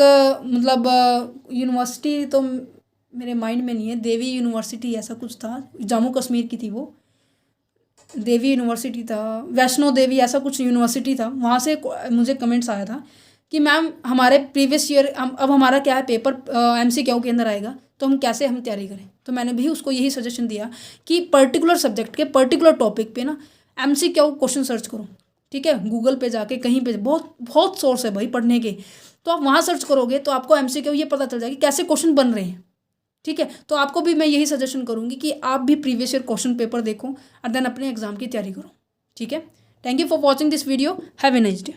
यूनिवर्सिटी तो मेरे माइंड में नहीं है, देवी यूनिवर्सिटी ऐसा कुछ था, जम्मू कश्मीर की थी वो, देवी यूनिवर्सिटी था, वैष्णो देवी ऐसा कुछ यूनिवर्सिटी था, वहाँ से मुझे कमेंट्स आया था कि मैम हमारे प्रीवियस ईयर अब हमारा क्या है, पेपर MCQ के अंदर आएगा, तो हम कैसे तैयारी करें। तो मैंने भी उसको यही सजेशन दिया कि पर्टिकुलर सब्जेक्ट के पर्टिकुलर टॉपिक पे ना MCQ क्वेश्चन सर्च करो। ठीक है, गूगल पे जाके कहीं पे बहुत बहुत सोर्स है भाई पढ़ने के, तो आप वहाँ सर्च करोगे तो आपको MCQ ये पता चल जाएगा कि कैसे क्वेश्चन बन रहे हैं। ठीक है, तो आपको भी मैं यही सजेशन करूँगी कि आप भी प्रीवियस ईयर क्वेश्चन पेपर देखो और देन अपने एग्जाम की तैयारी करो। ठीक है, thank you for watching this video, have a nice day.